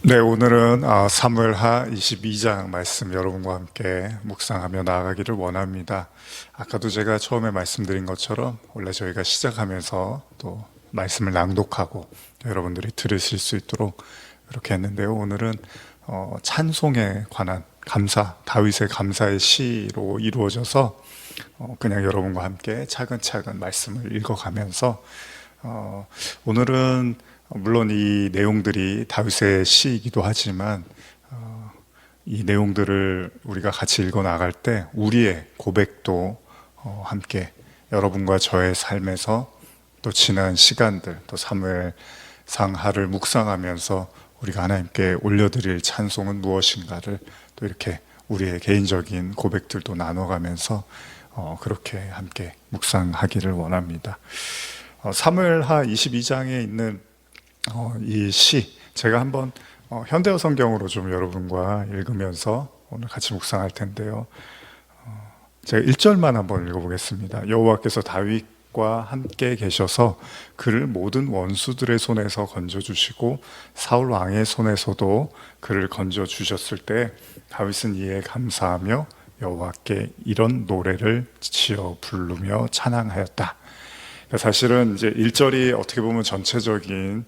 네, 오늘은 사무엘하 22장 말씀 여러분과 함께 묵상하며 나아가기를 원합니다. 아까도 제가 처음에 말씀드린 것처럼 원래 저희가 시작하면서 또 말씀을 낭독하고 여러분들이 들으실 수 있도록 그렇게 했는데요. 오늘은 찬송에 관한 감사, 다윗의 감사의 시로 이루어져서 그냥 여러분과 함께 차근차근 말씀을 읽어가면서 오늘은 물론 이 내용들이 다윗의 시이기도 하지만 이 내용들을 우리가 같이 읽어 나갈 때 우리의 고백도 함께 여러분과 저의 삶에서 또 지난 시간들 또 사무엘상하를 묵상하면서 우리가 하나님께 올려드릴 찬송은 무엇인가를 또 이렇게 우리의 개인적인 고백들도 나눠가면서 그렇게 함께 묵상하기를 원합니다. 사무엘하 22장에 있는 이 시, 제가 한번 현대어 성경으로 좀 여러분과 읽으면서 오늘 같이 묵상할 텐데요. 제가 1절만 한번 읽어보겠습니다. 여호와께서 다윗과 함께 계셔서 그를 모든 원수들의 손에서 건져주시고 사울 왕의 손에서도 그를 건져주셨을 때 다윗은 이에 감사하며 여호와께 이런 노래를 지어 부르며 찬양하였다. 사실은 이제 1절이 어떻게 보면 전체적인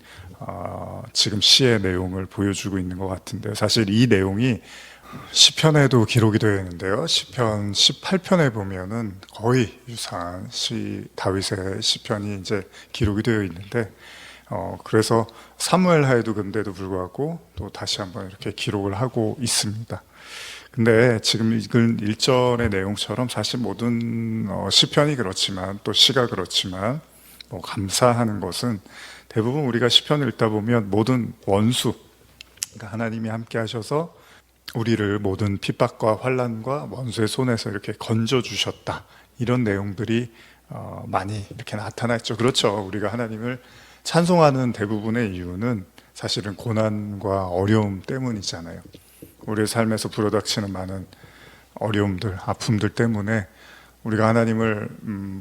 지금 시의 내용을 보여주고 있는 것 같은데요. 사실 이 내용이 시편에도 기록이 되어 있는데요. 시편 18편에 보면은 거의 유사한 다윗의 시편이 이제 기록이 되어 있는데, 그래서 사무엘하에도 근데도 불구하고 또 다시 한번 이렇게 기록을 하고 있습니다. 근데 지금 읽은 1절의 내용처럼 사실 모든 시편이 그렇지만 또 시가 그렇지만 감사하는 것은 대부분 우리가 시편을 읽다 보면 모든 원수, 그러니까 하나님이 함께 하셔서 우리를 모든 핍박과 환난과 원수의 손에서 이렇게 건져주셨다, 이런 내용들이 많이 이렇게 나타나 있죠. 그렇죠. 우리가 하나님을 찬송하는 대부분의 이유는 사실은 고난과 어려움 때문이잖아요. 우리의 삶에서 불어닥치는 많은 어려움들, 아픔들 때문에 우리가 하나님을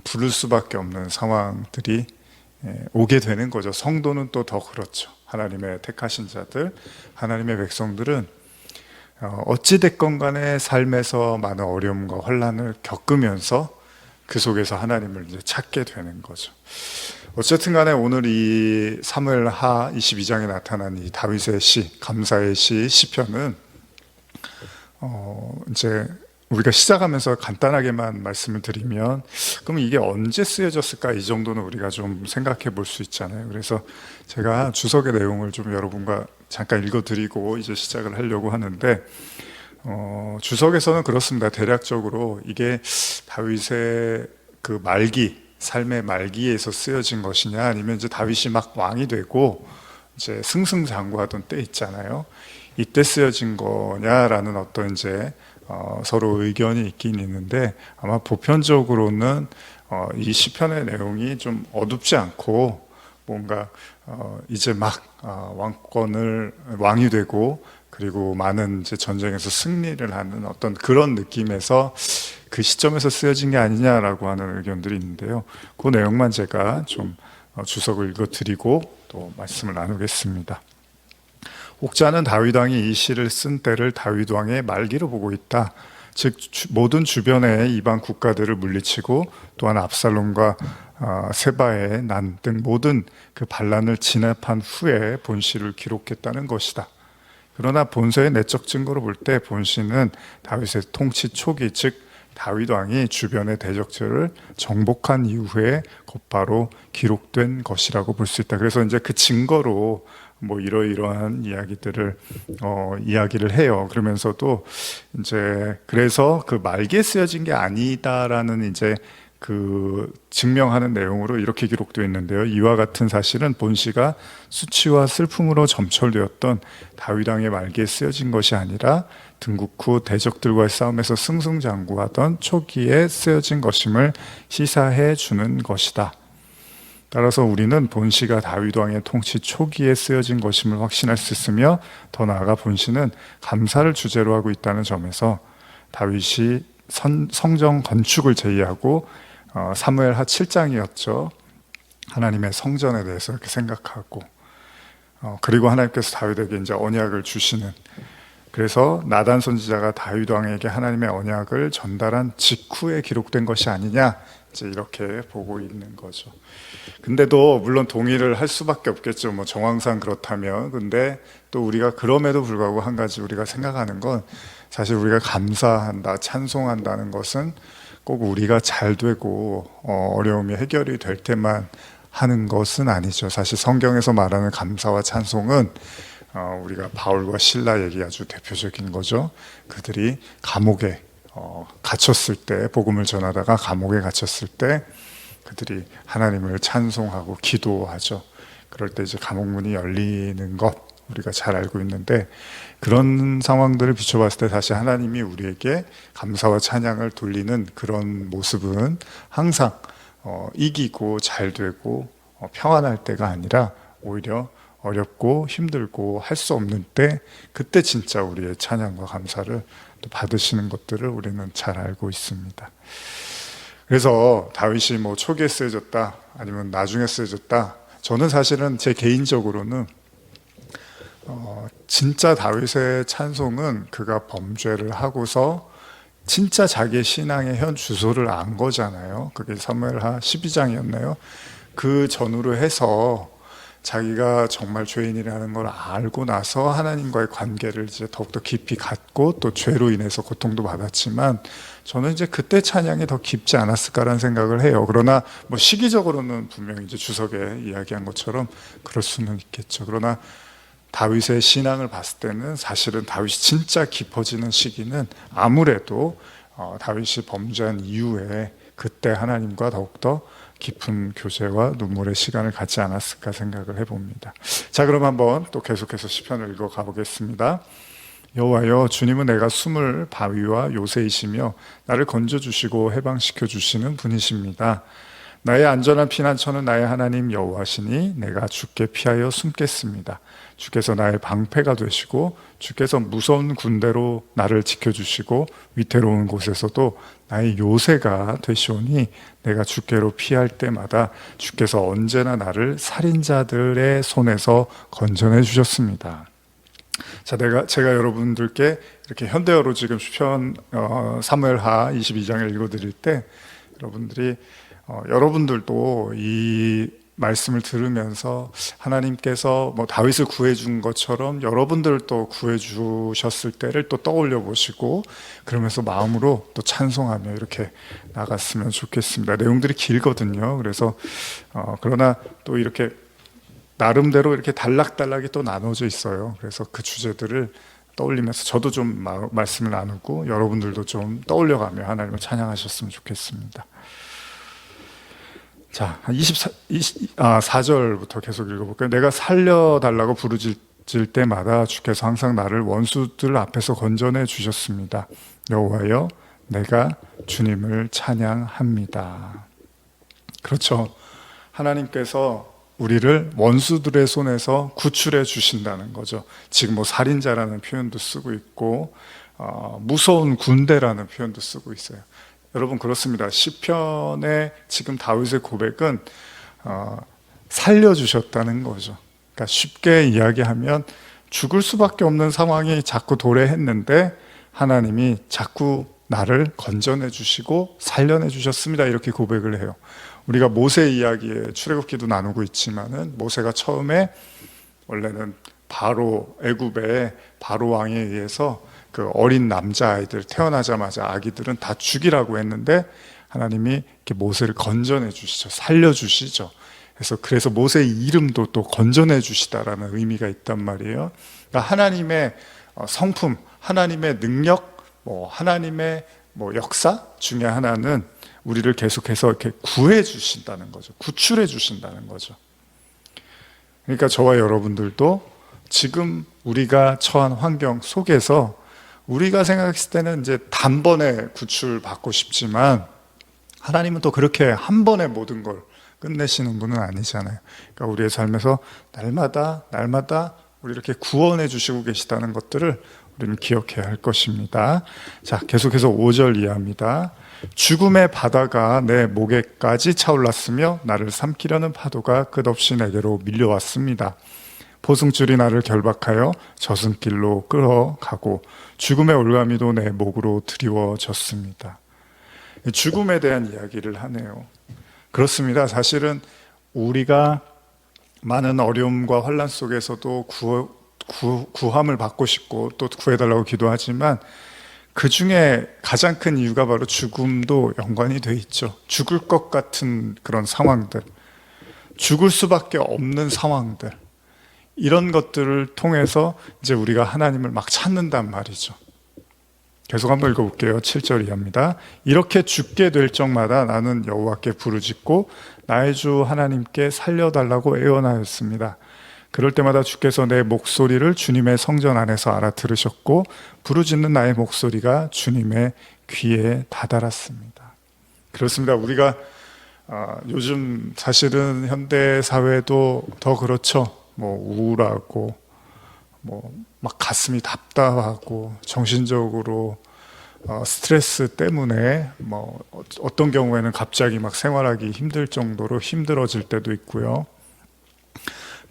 부를 수밖에 없는 상황들이 오게 되는 거죠. 성도는 또 더 그렇죠. 하나님의 택하신 자들, 하나님의 백성들은 어찌됐건 간에 삶에서 많은 어려움과 환난을 겪으면서 그 속에서 하나님을 이제 찾게 되는 거죠. 어쨌든 간에 오늘 이 사무엘하 22장에 나타난 이 다윗의 시, 감사의 시, 시편은 이제 우리가 시작하면서 간단하게만 말씀을 드리면, 그럼 이게 언제 쓰여졌을까? 이 정도는 우리가 좀 생각해 볼 수 있잖아요. 그래서 제가 주석의 내용을 좀 여러분과 잠깐 읽어드리고 이제 시작을 하려고 하는데, 주석에서는 그렇습니다. 대략적으로 이게 다윗의 그 말기, 삶의 말기에서 쓰여진 것이냐, 아니면 이제 다윗이 막 왕이 되고 이제 승승장구하던 때 있잖아요. 이때 쓰여진 거냐라는 어떤 이제 서로 의견이 있긴 있는데, 아마 보편적으로는 이 시편의 내용이 좀 어둡지 않고 뭔가 이제 막 왕이 되고 그리고 많은 이제 전쟁에서 승리를 하는 어떤 그런 느낌에서 그 시점에서 쓰여진 게 아니냐라고 하는 의견들이 있는데요. 그 내용만 제가 좀 주석을 읽어드리고 또 말씀을 나누겠습니다. 혹자는 다윗 왕이 이 시를 쓴 때를 다윗 왕의 말기로 보고 있다. 즉 모든 주변의 이방 국가들을 물리치고 또한 압살롬과 세바의 난 등 모든 그 반란을 진압한 후에 본시를 기록했다는 것이다. 그러나 본서의 내적 증거로 볼 때 본시는 다윗의 통치 초기, 즉 다윗 왕이 주변의 대적들을 정복한 이후에 곧바로 기록된 것이라고 볼 수 있다. 그래서 이제 그 증거로 뭐 이러이러한 이야기들을 이야기를 해요. 그러면서도 이제 그래서 그 말기에 쓰여진 게 아니다라는 이제 그 증명하는 내용으로 이렇게 기록되어 있는데요. 이와 같은 사실은 본시가 수치와 슬픔으로 점철되었던 다윗 왕의 말기에 쓰여진 것이 아니라 등국 후 대적들과의 싸움에서 승승장구하던 초기에 쓰여진 것임을 시사해 주는 것이다. 따라서 우리는 본시가 다윗 왕의 통치 초기에 쓰여진 것임을 확신할 수 있으며, 더 나아가 본시는 감사를 주제로 하고 있다는 점에서 다윗이 성전 건축을 제의하고 사무엘하 7장이었죠. 하나님의 성전에 대해서 이렇게 생각하고 그리고 하나님께서 다윗에게 이제 언약을 주시는, 그래서 나단 선지자가 다윗 왕에게 하나님의 언약을 전달한 직후에 기록된 것이 아니냐, 이제 이렇게 보고 있는 거죠. 근데도 물론 동의를 할 수밖에 없겠죠. 뭐 정황상 그렇다면. 근데 또 우리가 그럼에도 불구하고 한 가지 우리가 생각하는 건, 사실 우리가 감사한다, 찬송한다는 것은 꼭 우리가 잘 되고 어려움이 해결이 될 때만 하는 것은 아니죠. 사실 성경에서 말하는 감사와 찬송은 우리가 바울과 실라 얘기 아주 대표적인 거죠. 그들이 감옥에 갇혔을 때, 복음을 전하다가 감옥에 갇혔을 때 그들이 하나님을 찬송하고 기도하죠. 그럴 때 이제 감옥문이 열리는 것 우리가 잘 알고 있는데, 그런 상황들을 비춰봤을 때 다시 하나님이 우리에게 감사와 찬양을 돌리는 그런 모습은 항상 이기고 잘 되고 평안할 때가 아니라 오히려 어렵고 힘들고 할 수 없는 때, 그때 진짜 우리의 찬양과 감사를 또 받으시는 것들을 우리는 잘 알고 있습니다. 그래서 다윗이 뭐 초기에 쓰여졌다 아니면 나중에 쓰여졌다, 저는 사실은 제 개인적으로는 진짜 다윗의 찬송은 그가 범죄를 하고서 진짜 자기의 신앙의 현 주소를 안 거잖아요. 그게 사무엘하 12장이었나요? 그 전후로 해서 자기가 정말 죄인이라는 걸 알고 나서 하나님과의 관계를 이제 더욱더 깊이 갖고 또 죄로 인해서 고통도 받았지만, 저는 이제 그때 찬양이 더 깊지 않았을까라는 생각을 해요. 그러나 뭐 시기적으로는 분명히 이제 주석에 이야기한 것처럼 그럴 수는 있겠죠. 그러나 다윗의 신앙을 봤을 때는 사실은 다윗이 진짜 깊어지는 시기는 아무래도 다윗이 범죄한 이후에 그때 하나님과 더욱더 깊은 교제와 눈물의 시간을 갖지 않았을까 생각을 해봅니다. 자, 그럼 한번 또 계속해서 시편을 읽어 가보겠습니다. 여호와여, 주님은 내가 숨을 바위와 요새이시며 나를 건져주시고 해방시켜 주시는 분이십니다. 나의 안전한 피난처는 나의 하나님 여호와시니 내가 주께 피하여 숨겠습니다. 주께서 나의 방패가 되시고 주께서 무서운 군대로 나를 지켜주시고 위태로운 곳에서도 나의 요새가 되시오니 내가 주께로 피할 때마다 주께서 언제나 나를 살인자들의 손에서 건져내 주셨습니다. 자, 제가 여러분들께 이렇게 현대어로 지금 시편 사무엘하 22장을 읽어드릴 때 여러분들도 이 말씀을 들으면서 하나님께서 뭐 다윗을 구해준 것처럼 여러분들도 구해주셨을 때를 또 떠올려 보시고, 그러면서 마음으로 또 찬송하며 이렇게 나갔으면 좋겠습니다. 내용들이 길거든요. 그래서 그러나 또 이렇게 나름대로 이렇게 단락단락이 또 나눠져 있어요. 그래서 그 주제들을 떠올리면서 저도 좀 말씀을 나누고 여러분들도 좀 떠올려가며 하나님을 찬양하셨으면 좋겠습니다. 자, 4절부터 계속 읽어볼까요? 내가 살려달라고 부르짖을 때마다 주께서 항상 나를 원수들 앞에서 건져내 주셨습니다. 여호와여, 내가 주님을 찬양합니다. 그렇죠. 하나님께서 우리를 원수들의 손에서 구출해 주신다는 거죠. 지금 뭐 살인자라는 표현도 쓰고 있고 무서운 군대라는 표현도 쓰고 있어요. 여러분, 그렇습니다. 시편의 지금 다윗의 고백은 살려주셨다는 거죠. 그러니까 쉽게 이야기하면 죽을 수밖에 없는 상황이 자꾸 도래했는데 하나님이 자꾸 나를 건져내 주시고 살려내 주셨습니다. 이렇게 고백을 해요. 우리가 모세 이야기에 출애굽기도 나누고 있지만은, 모세가 처음에 원래는 애굽의 바로 왕에 의해서 그 어린 남자아이들, 태어나자마자 아기들은 다 죽이라고 했는데 하나님이 이렇게 모세를 건져내 주시죠. 살려주시죠. 그래서 모세의 이름도 또 건져내 주시다라는 의미가 있단 말이에요. 그러니까 하나님의 성품, 하나님의 능력, 하나님의 역사 중에 하나는 우리를 계속해서 이렇게 구해 주신다는 거죠. 구출해 주신다는 거죠. 그러니까 저와 여러분들도 지금 우리가 처한 환경 속에서 우리가 생각했을 때는 이제 단번에 구출받고 싶지만, 하나님은 또 그렇게 한 번에 모든 걸 끝내시는 분은 아니잖아요. 그러니까 우리의 삶에서 날마다 우리 이렇게 구원해 주시고 계시다는 것들을 우리는 기억해야 할 것입니다. 자, 계속해서 5절 이하입니다. 죽음의 바다가 내 목에까지 차올랐으며 나를 삼키려는 파도가 끝없이 내게로 밀려왔습니다. 포승줄이 나를 결박하여 저승길로 끌어가고 죽음의 올가미도 내 목으로 드리워졌습니다. 죽음에 대한 이야기를 하네요. 그렇습니다. 사실은 우리가 많은 어려움과 환난 속에서도 구함을 받고 싶고 또 구해달라고 기도하지만 그 중에 가장 큰 이유가 바로 죽음도 연관이 돼 있죠. 죽을 것 같은 그런 상황들, 죽을 수밖에 없는 상황들, 이런 것들을 통해서 이제 우리가 하나님을 막 찾는단 말이죠. 계속 한번 읽어볼게요. 7절 이하입니다. 이렇게 죽게 될 적마다 나는 여호와께 부르짖고 나의 주 하나님께 살려달라고 애원하였습니다. 그럴 때마다 주께서 내 목소리를 주님의 성전 안에서 알아들으셨고 부르짖는 나의 목소리가 주님의 귀에 다다랐습니다. 그렇습니다. 우리가 요즘 사실은 현대 사회도 더 그렇죠. 뭐 우울하고 뭐 막 가슴이 답답하고 정신적으로 스트레스 때문에 뭐 어떤 경우에는 갑자기 막 생활하기 힘들 정도로 힘들어질 때도 있고요.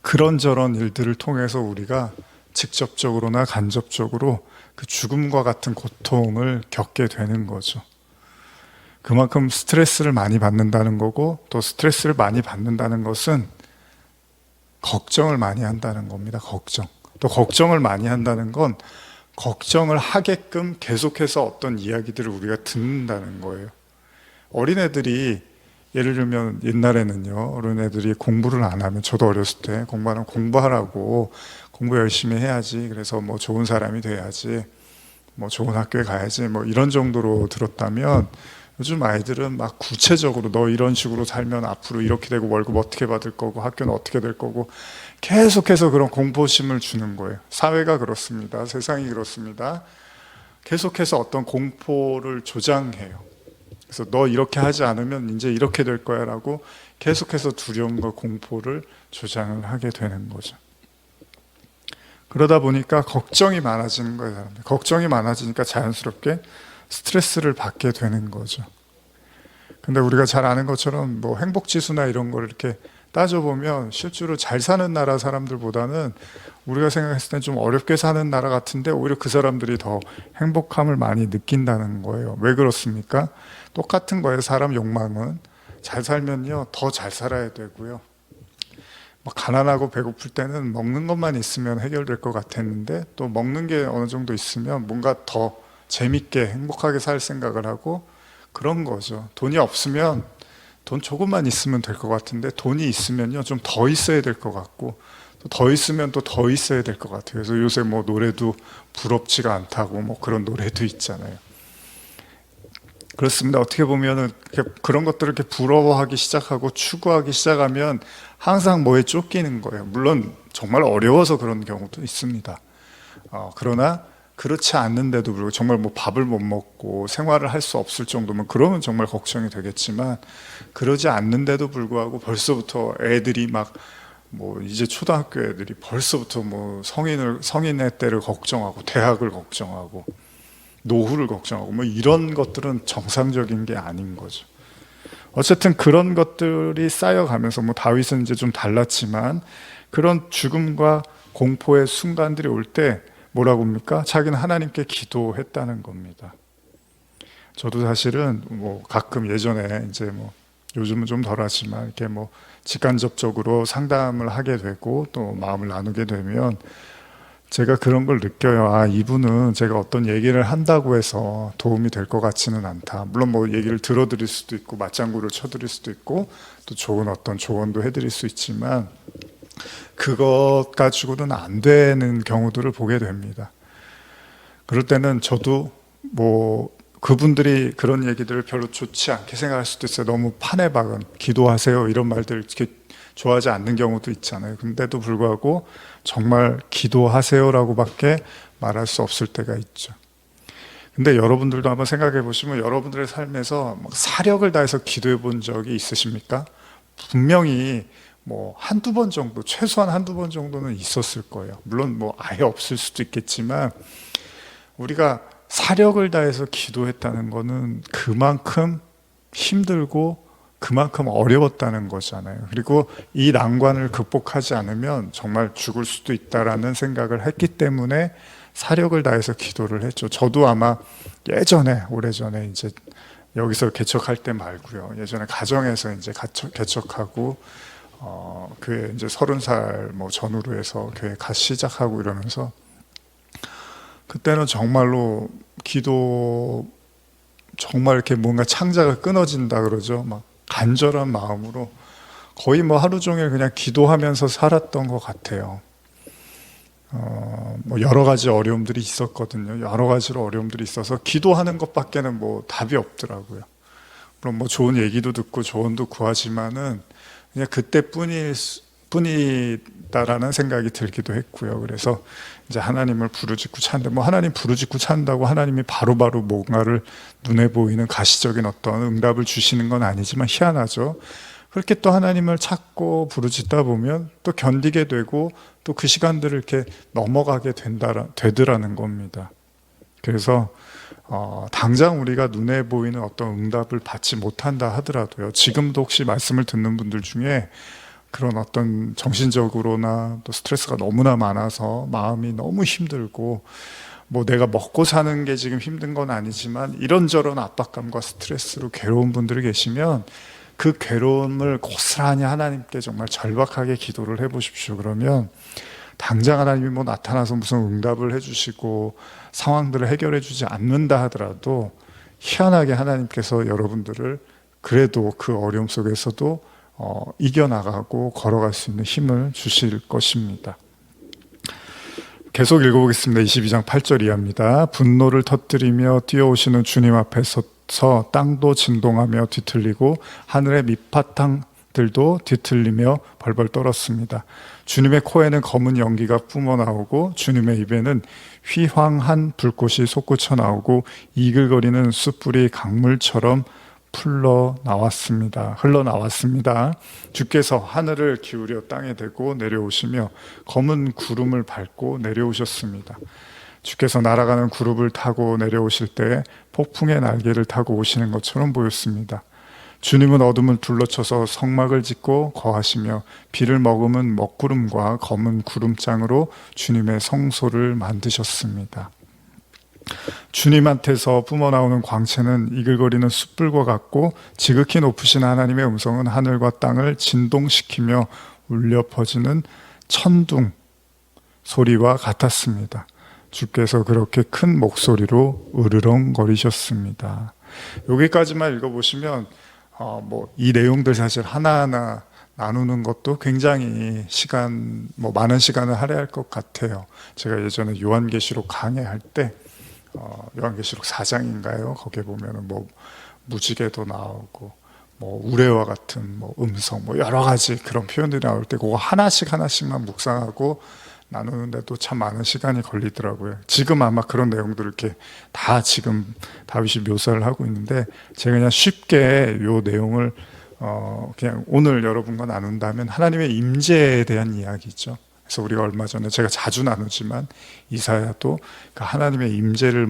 그런저런 일들을 통해서 우리가 직접적으로나 간접적으로 그 죽음과 같은 고통을 겪게 되는 거죠. 그만큼 스트레스를 많이 받는다는 거고, 또 스트레스를 많이 받는다는 것은 걱정을 많이 한다는 겁니다. 걱정. 또 걱정을 많이 한다는 건 걱정을 하게끔 계속해서 어떤 이야기들을 우리가 듣는다는 거예요. 어린애들이 예를 들면 옛날에는요, 어린애들이 공부를 안 하면, 저도 어렸을 때 공부하면 공부하라고, 공부 열심히 해야지, 그래서 뭐 좋은 사람이 돼야지, 뭐 좋은 학교에 가야지, 뭐 이런 정도로 들었다면, 요즘 아이들은 막 구체적으로 너 이런 식으로 살면 앞으로 이렇게 되고 월급 어떻게 받을 거고 학교는 어떻게 될 거고 계속해서 그런 공포심을 주는 거예요. 사회가 그렇습니다. 세상이 그렇습니다. 계속해서 어떤 공포를 조장해요. 그래서 너 이렇게 하지 않으면 이제 이렇게 될 거야 라고 계속해서 두려움과 공포를 조장을 하게 되는 거죠. 그러다 보니까 걱정이 많아지는 거예요. 사람들. 걱정이 많아지니까 자연스럽게 스트레스를 받게 되는 거죠. 근데 우리가 잘 아는 것처럼 뭐 행복지수나 이런 걸 이렇게 따져보면 실제로 잘 사는 나라 사람들보다는 우리가 생각했을 때 좀 어렵게 사는 나라 같은데 오히려 그 사람들이 더 행복함을 많이 느낀다는 거예요. 왜 그렇습니까? 똑같은 거예요. 사람 욕망은 잘 살면요 더 잘 살아야 되고요. 가난하고 배고플 때는 먹는 것만 있으면 해결될 것 같았는데 또 먹는 게 어느 정도 있으면 뭔가 더 재밌게 행복하게 살 생각을 하고 그런 거죠. 돈이 없으면 돈 조금만 있으면 될 것 같은데 돈이 있으면요 좀 더 있어야 될 것 같고 또 더 있으면 또 더 있어야 될 것 같아요. 그래서 요새 뭐 노래도 부럽지가 않다고 뭐 그런 노래도 있잖아요. 그렇습니다. 어떻게 보면은 그런 것들을 이렇게 부러워하기 시작하고 추구하기 시작하면 항상 뭐에 쫓기는 거예요. 물론 정말 어려워서 그런 경우도 있습니다. 그러나 그렇지 않는데도 불구하고 정말 뭐 밥을 못 먹고 생활을 할 수 없을 정도면 그러면 정말 걱정이 되겠지만 그러지 않는데도 불구하고 벌써부터 애들이 막 뭐 이제 초등학교 애들이 벌써부터 뭐 성인의 때를 걱정하고 대학을 걱정하고 노후를 걱정하고 뭐 이런 것들은 정상적인 게 아닌 거죠. 어쨌든 그런 것들이 쌓여가면서 뭐 다윗은 이제 좀 달랐지만 그런 죽음과 공포의 순간들이 올 때 뭐라고 합니까? 자기는 하나님께 기도했다는 겁니다. 저도 사실은 뭐 가끔 예전에 이제 뭐 요즘은 좀 덜하지만 이렇게 뭐 직간접적으로 상담을 하게 되고 또 마음을 나누게 되면 제가 그런 걸 느껴요. 아, 이분은 제가 어떤 얘기를 한다고 해서 도움이 될 것 같지는 않다. 물론 뭐 얘기를 들어드릴 수도 있고 맞장구를 쳐드릴 수도 있고 또 좋은 어떤 조언도 해드릴 수 있지만 그것 가지고는 안 되는 경우들을 보게 됩니다. 그럴 때는 저도 뭐 그분들이 그런 얘기들을 별로 좋지 않게 생각할 수도 있어요. 너무 판에 박은 기도하세요 이런 말들 이렇게 좋아하지 않는 경우도 있잖아요. 근데도 불구하고 정말 기도하세요라고밖에 말할 수 없을 때가 있죠. 근데 여러분들도 한번 생각해 보시면 여러분들의 삶에서 사력을 다해서 기도해 본 적이 있으십니까? 분명히 뭐 한두 번 정도, 최소한 한두 번 정도는 있었을 거예요. 물론 뭐 아예 없을 수도 있겠지만 우리가 사력을 다해서 기도했다는 거는 그만큼 힘들고 그만큼 어려웠다는 거잖아요. 그리고 이 난관을 극복하지 않으면 정말 죽을 수도 있다라는 생각을 했기 때문에 사력을 다해서 기도를 했죠. 저도 아마 예전에, 오래전에 이제 여기서 개척할 때 말고요. 예전에 가정에서 이제 개척하고, 교회 이제 30살 뭐 전후로 해서 교회 시작하고 이러면서 그때는 정말로 기도 정말 이렇게 뭔가 창자가 끊어진다 그러죠. 막 간절한 마음으로 거의 뭐 하루 종일 그냥 기도하면서 살았던 것 같아요. 뭐 여러 가지 어려움들이 있었거든요. 여러 가지로 어려움들이 있어서 기도하는 것밖에는 뭐 답이 없더라고요. 물론 뭐 좋은 얘기도 듣고 조언도 구하지만은 그냥 그때뿐이다라는 생각이 들기도 했고요. 그래서 이제 하나님을 부르짖고 찾는데 뭐 하나님 부르짖고 찾는다고 하나님이 바로바로 뭔가를 눈에 보이는 가시적인 어떤 응답을 주시는 건 아니지만 희한하죠. 그렇게 또 하나님을 찾고 부르짖다 보면 또 견디게 되고 또 그 시간들을 이렇게 넘어가게 되더라는 겁니다. 그래서 당장 우리가 눈에 보이는 어떤 응답을 받지 못한다 하더라도요. 지금도 혹시 말씀을 듣는 분들 중에 그런 어떤 정신적으로나 또 스트레스가 너무나 많아서 마음이 너무 힘들고 뭐 내가 먹고 사는 게 지금 힘든 건 아니지만 이런저런 압박감과 스트레스로 괴로운 분들이 계시면 그 괴로움을 고스란히 하나님께 정말 절박하게 기도를 해보십시오. 그러면 당장 하나님이 뭐 나타나서 무슨 응답을 해주시고 상황들을 해결해 주지 않는다 하더라도 희한하게 하나님께서 여러분들을 그래도 그 어려움 속에서도 이겨나가고 걸어갈 수 있는 힘을 주실 것입니다. 계속 읽어보겠습니다. 22장 8절 이하입니다. 분노를 터뜨리며 뛰어오시는 주님 앞에 서 땅도 진동하며 뒤틀리고 하늘의 밑바탕들도 뒤틀리며 벌벌 떨었습니다. 주님의 코에는 검은 연기가 뿜어나오고 주님의 입에는 휘황한 불꽃이 솟구쳐 나오고 이글거리는 숯불이 강물처럼 흘러나왔습니다. 주께서 하늘을 기울여 땅에 대고 내려오시며 검은 구름을 밟고 내려오셨습니다. 주께서 날아가는 구름을 타고 내려오실 때 폭풍의 날개를 타고 오시는 것처럼 보였습니다. 주님은 어둠을 둘러쳐서 성막을 짓고 거하시며 비를 머금은 먹구름과 검은 구름장으로 주님의 성소를 만드셨습니다. 주님한테서 뿜어나오는 광채는 이글거리는 숯불과 같고 지극히 높으신 하나님의 음성은 하늘과 땅을 진동시키며 울려 퍼지는 천둥 소리와 같았습니다. 주께서 그렇게 큰 목소리로 으르렁거리셨습니다. 여기까지만 읽어보시면 이 내용들 사실 하나하나 나누는 것도 굉장히 많은 시간을 할애할 것 같아요. 제가 예전에 요한계시록 강해할 때 요한계시록 4장인가요? 거기에 보면은 뭐 무지개도 나오고 뭐 우레와 같은 뭐 음성 뭐 여러 가지 그런 표현들이 나올 때 그거 하나씩만 묵상하고 나누는데도 참 많은 시간이 걸리더라고요. 지금 아마 그런 내용들을 이렇게 다 지금 다윗이 묘사를 하고 있는데 제가 그냥 쉽게 요 내용을 그냥 오늘 여러분과 나눈다면 하나님의 임재에 대한 이야기죠. 그래서 우리가 얼마 전에 제가 자주 나누지만 이사야도 그 하나님의 임재를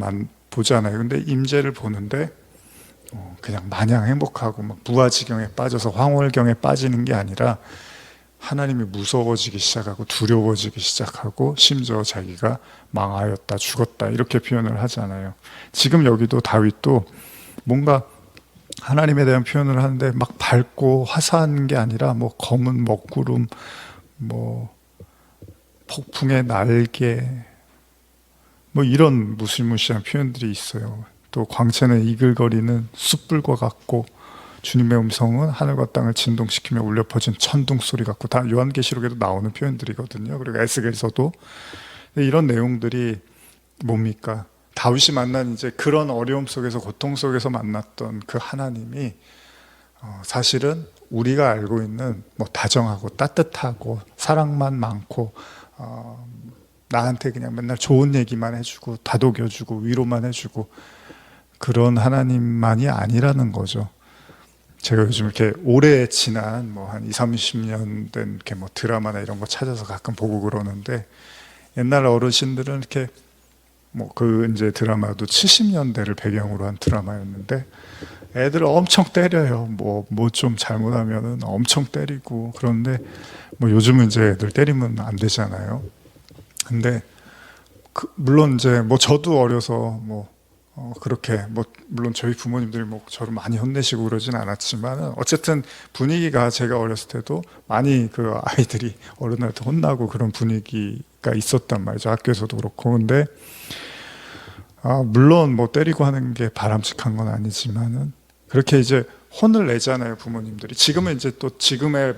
보잖아요. 근데 임재를 보는데 그냥 마냥 행복하고 막 무아지경에 빠져서 황홀경에 빠지는 게 아니라 하나님이 무서워지기 시작하고 두려워지기 시작하고 심지어 자기가 망하였다 죽었다 이렇게 표현을 하잖아요. 지금 여기도 다윗도 뭔가 하나님에 대한 표현을 하는데 막 밝고 화사한 게 아니라 뭐 검은 먹구름 뭐 폭풍의 날개 뭐 이런 무시무시한 표현들이 있어요. 또 광채는 이글거리는 숯불과 같고 주님의 음성은 하늘과 땅을 진동시키며 울려 퍼진 천둥 소리 같고 다 요한계시록에도 나오는 표현들이거든요. 그리고 에스겔서도 이런 내용들이 뭡니까? 다윗이 만난 이제 그런 어려움 속에서 고통 속에서 만났던 그 하나님이 사실은 우리가 알고 있는 뭐 다정하고 따뜻하고 사랑만 많고 나한테 그냥 맨날 좋은 얘기만 해주고 다독여주고 위로만 해주고 그런 하나님만이 아니라는 거죠. 제가 요즘 이렇게 오래 지난 뭐 한 20-30년 된 이렇게 뭐 드라마나 이런 거 찾아서 가끔 보고 그러는데 옛날 어르신들은 이렇게 뭐 그 이제 드라마도 70년대를 배경으로 한 드라마였는데 애들을 엄청 때려요. 뭐 좀 잘못하면은 엄청 때리고. 그런데 뭐 요즘은 이제 애들 때리면 안 되잖아요. 근데 물론 이제 뭐 저도 어려서 뭐 그렇게 뭐 물론 저희 부모님들이 뭐 저를 많이 혼내시고 그러진 않았지만 어쨌든 분위기가 제가 어렸을 때도 많이 그 아이들이 어른한테 혼나고 그런 분위기가 있었단 말이죠. 학교에서도 그렇고. 근데 물론 뭐 때리고 하는 게 바람직한 건 아니지만은 그렇게 이제 혼을 내잖아요, 부모님들이. 지금은 이제 또 지금의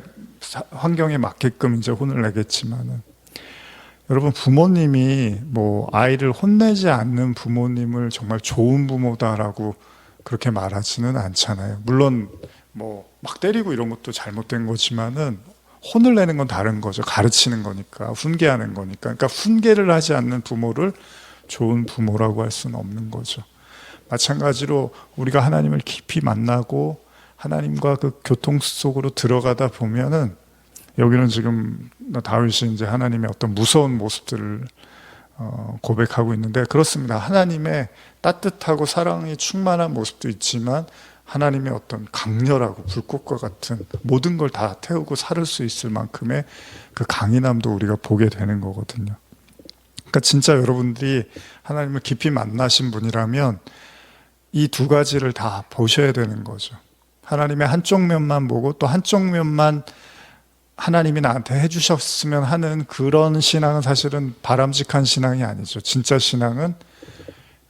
환경에 맞게끔 이제 혼을 내겠지만은 여러분, 부모님이 뭐 아이를 혼내지 않는 부모님을 정말 좋은 부모다라고 그렇게 말하지는 않잖아요. 물론 뭐 막 때리고 이런 것도 잘못된 거지만은 혼을 내는 건 다른 거죠. 가르치는 거니까, 훈계하는 거니까. 그러니까 훈계를 하지 않는 부모를 좋은 부모라고 할 수는 없는 거죠. 마찬가지로 우리가 하나님을 깊이 만나고 하나님과 그 교통 속으로 들어가다 보면은 여기는 지금 다윗이 이제 하나님의 어떤 무서운 모습들을 고백하고 있는데 그렇습니다. 하나님의 따뜻하고 사랑이 충만한 모습도 있지만 하나님의 어떤 강렬하고 불꽃과 같은 모든 걸 다 태우고 살을 수 있을 만큼의 그 강인함도 우리가 보게 되는 거거든요. 그러니까 진짜 여러분들이 하나님을 깊이 만나신 분이라면 이 두 가지를 다 보셔야 되는 거죠. 하나님의 한쪽 면만 보고 또 한쪽 면만 하나님이 나한테 해주셨으면 하는 그런 신앙은 사실은 바람직한 신앙이 아니죠. 진짜 신앙은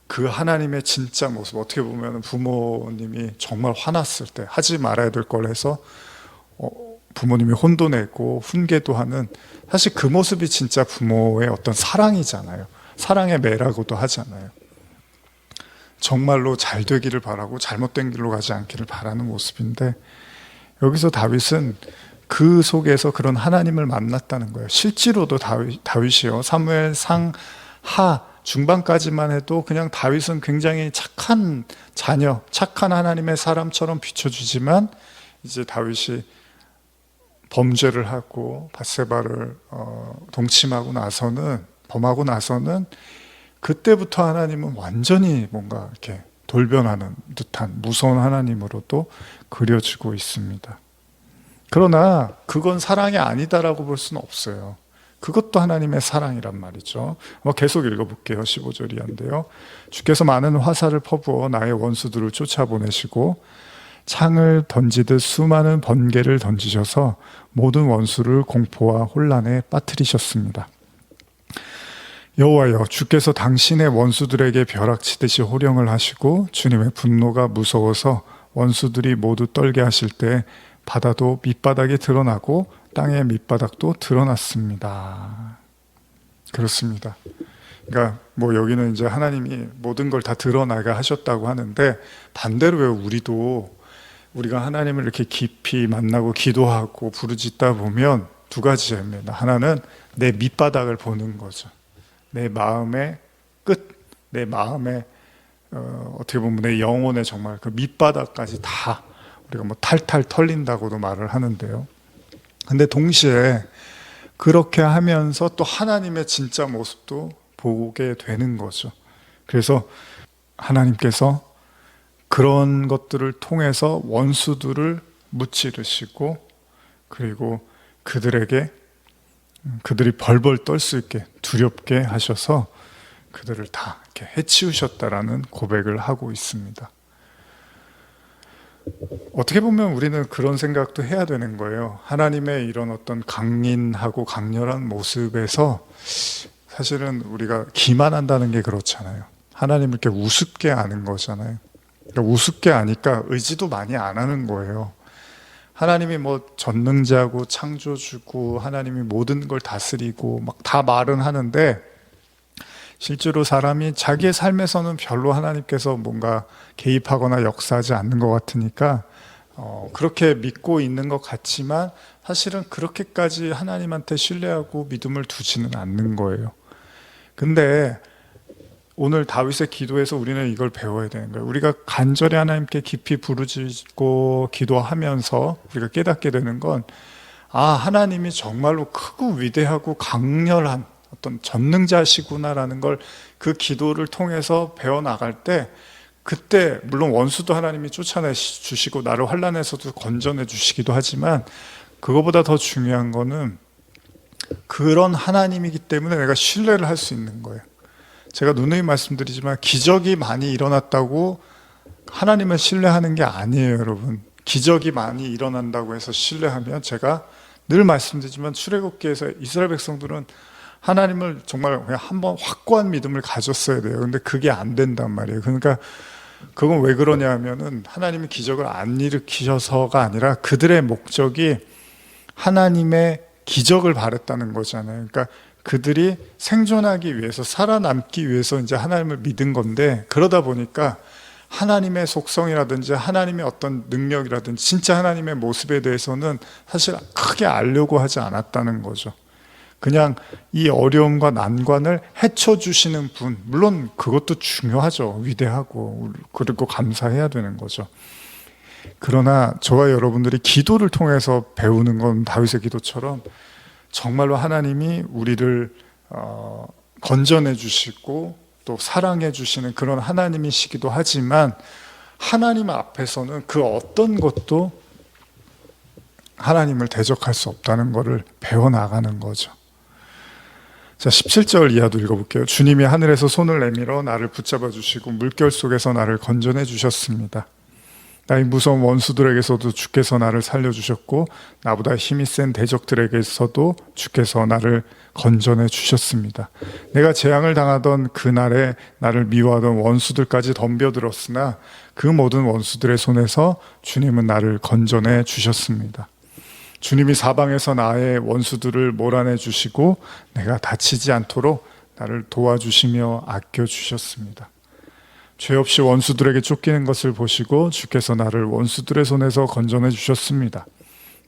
그 하나님의 진짜 모습, 어떻게 보면 부모님이 정말 화났을 때 하지 말아야 될 걸 해서 부모님이 혼도 내고 훈계도 하는, 사실 그 모습이 진짜 부모의 어떤 사랑이잖아요. 사랑의 매라고도 하잖아요. 정말로 잘 되기를 바라고 잘못된 길로 가지 않기를 바라는 모습인데 여기서 다윗은 그 속에서 그런 하나님을 만났다는 거예요. 실제로도 다윗이요, 사무엘상 하 중반까지만 해도 그냥 다윗은 굉장히 착한 자녀, 착한 하나님의 사람처럼 비춰주지만 이제 다윗이 범죄를 하고 밧세바를 동침하고 나서는, 범하고 나서는 그때부터 하나님은 완전히 뭔가 이렇게 돌변하는 듯한 무서운 하나님으로도 그려지고 있습니다. 그러나 그건 사랑이 아니다라고 볼 수는 없어요. 그것도 하나님의 사랑이란 말이죠. 계속 읽어볼게요. 15절 이하인데요. 주께서 많은 화살을 퍼부어 나의 원수들을 쫓아보내시고 창을 던지듯 수많은 번개를 던지셔서 모든 원수를 공포와 혼란에 빠뜨리셨습니다. 여호와여, 주께서 당신의 원수들에게 벼락치듯이 호령을 하시고 주님의 분노가 무서워서 원수들이 모두 떨게 하실 때 바다도 밑바닥이 드러나고 땅의 밑바닥도 드러났습니다. 그렇습니다. 그러니까 뭐 여기는 이제 하나님이 모든 걸 다 드러나게 하셨다고 하는데 반대로 왜 우리가 하나님을 이렇게 깊이 만나고 기도하고 부르짖다 보면 두 가지입니다. 하나는 내 밑바닥을 보는 거죠. 내 마음의 끝, 내 마음의 어떻게 보면 내 영혼의 정말 그 밑바닥까지 다 우리가 뭐 탈탈 털린다고도 말을 하는데요. 근데 동시에 그렇게 하면서 또 하나님의 진짜 모습도 보게 되는 거죠. 그래서 하나님께서 그런 것들을 통해서 원수들을 무찌르시고 그리고 그들이 벌벌 떨 수 있게 두렵게 하셔서 그들을 다 이렇게 해치우셨다라는 고백을 하고 있습니다. 어떻게 보면 우리는 그런 생각도 해야 되는 거예요. 하나님의 이런 어떤 강인하고 강렬한 모습에서 사실은 우리가 기만한다는 게 그렇잖아요. 하나님을 이렇게 우습게 아는 거잖아요. 그러니까 우습게 아니까 의지도 많이 안 하는 거예요. 하나님이 뭐 전능자고 창조주고 하나님이 모든 걸 다스리고 막 다 말은 하는데 실제로 사람이 자기의 삶에서는 별로 하나님께서 뭔가 개입하거나 역사하지 않는 것 같으니까 그렇게 믿고 있는 것 같지만 사실은 그렇게까지 하나님한테 신뢰하고 믿음을 두지는 않는 거예요. 근데 오늘 다윗의 기도에서 우리는 이걸 배워야 되는 거예요. 우리가 간절히 하나님께 깊이 부르짖고 기도하면서 우리가 깨닫게 되는 건 하나님이 정말로 크고 위대하고 강렬한 어떤 전능자시구나라는 걸 그 기도를 통해서 배워나갈 때 그때 물론 원수도 하나님이 쫓아내 주시고 나를 환난에서도 건져내 주시기도 하지만, 그거보다 더 중요한 거는 그런 하나님이기 때문에 내가 신뢰를 할 수 있는 거예요. 제가 누누이 말씀드리지만 기적이 많이 일어났다고 하나님을 신뢰하는 게 아니에요, 여러분. 기적이 많이 일어난다고 해서 신뢰하면, 제가 늘 말씀드리지만 출애굽기에서 이스라엘 백성들은 하나님을 정말 그냥 한번 확고한 믿음을 가졌어야 돼요. 근데 그게 안 된단 말이에요. 그러니까 그건 왜 그러냐 하면은 하나님이 기적을 안 일으키셔서가 아니라 그들의 목적이 하나님의 기적을 바랬다는 거잖아요. 그러니까 그들이 생존하기 위해서, 살아남기 위해서 이제 하나님을 믿은 건데, 그러다 보니까 하나님의 속성이라든지 하나님의 어떤 능력이라든지 진짜 하나님의 모습에 대해서는 사실 크게 알려고 하지 않았다는 거죠. 그냥 이 어려움과 난관을 헤쳐주시는 분, 물론 그것도 중요하죠. 위대하고 그리고 감사해야 되는 거죠. 그러나 저와 여러분들이 기도를 통해서 배우는 건 다윗의 기도처럼 정말로 하나님이 우리를 건져내 주시고 또 사랑해 주시는 그런 하나님이시기도 하지만, 하나님 앞에서는 그 어떤 것도 하나님을 대적할 수 없다는 것을 배워나가는 거죠. 자, 17절 이하도 읽어볼게요. 주님이 하늘에서 손을 내밀어 나를 붙잡아 주시고 물결 속에서 나를 건져내 주셨습니다. 나의 무서운 원수들에게서도 주께서 나를 살려주셨고 나보다 힘이 센 대적들에게서도 주께서 나를 건져내 주셨습니다. 내가 재앙을 당하던 그날에 나를 미워하던 원수들까지 덤벼들었으나 그 모든 원수들의 손에서 주님은 나를 건져내 주셨습니다. 주님이 사방에서 나의 원수들을 몰아내 주시고 내가 다치지 않도록 나를 도와주시며 아껴주셨습니다. 죄 없이 원수들에게 쫓기는 것을 보시고 주께서 나를 원수들의 손에서 건져내 주셨습니다.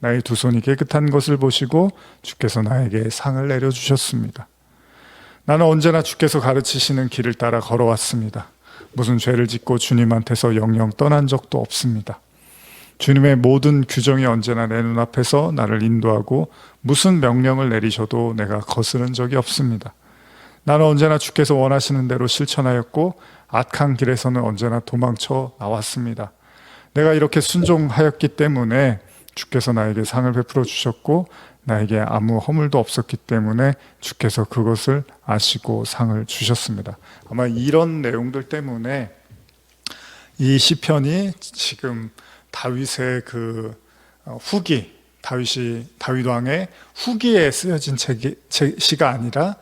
나의 두 손이 깨끗한 것을 보시고 주께서 나에게 상을 내려주셨습니다. 나는 언제나 주께서 가르치시는 길을 따라 걸어왔습니다. 무슨 죄를 짓고 주님한테서 영영 떠난 적도 없습니다. 주님의 모든 규정이 언제나 내 눈앞에서 나를 인도하고 무슨 명령을 내리셔도 내가 거스른 적이 없습니다. 나는 언제나 주께서 원하시는 대로 실천하였고 악한 길에서는 언제나 도망쳐 나왔습니다. 내가 이렇게 순종하였기 때문에 주께서 나에게 상을 베풀어 주셨고 나에게 아무 허물도 없었기 때문에 주께서 그것을 아시고 상을 주셨습니다. 아마 이런 내용들 때문에 이 시편이 지금 다윗의 그 후기, 다윗 왕의 후기에 쓰여진 시가 아니라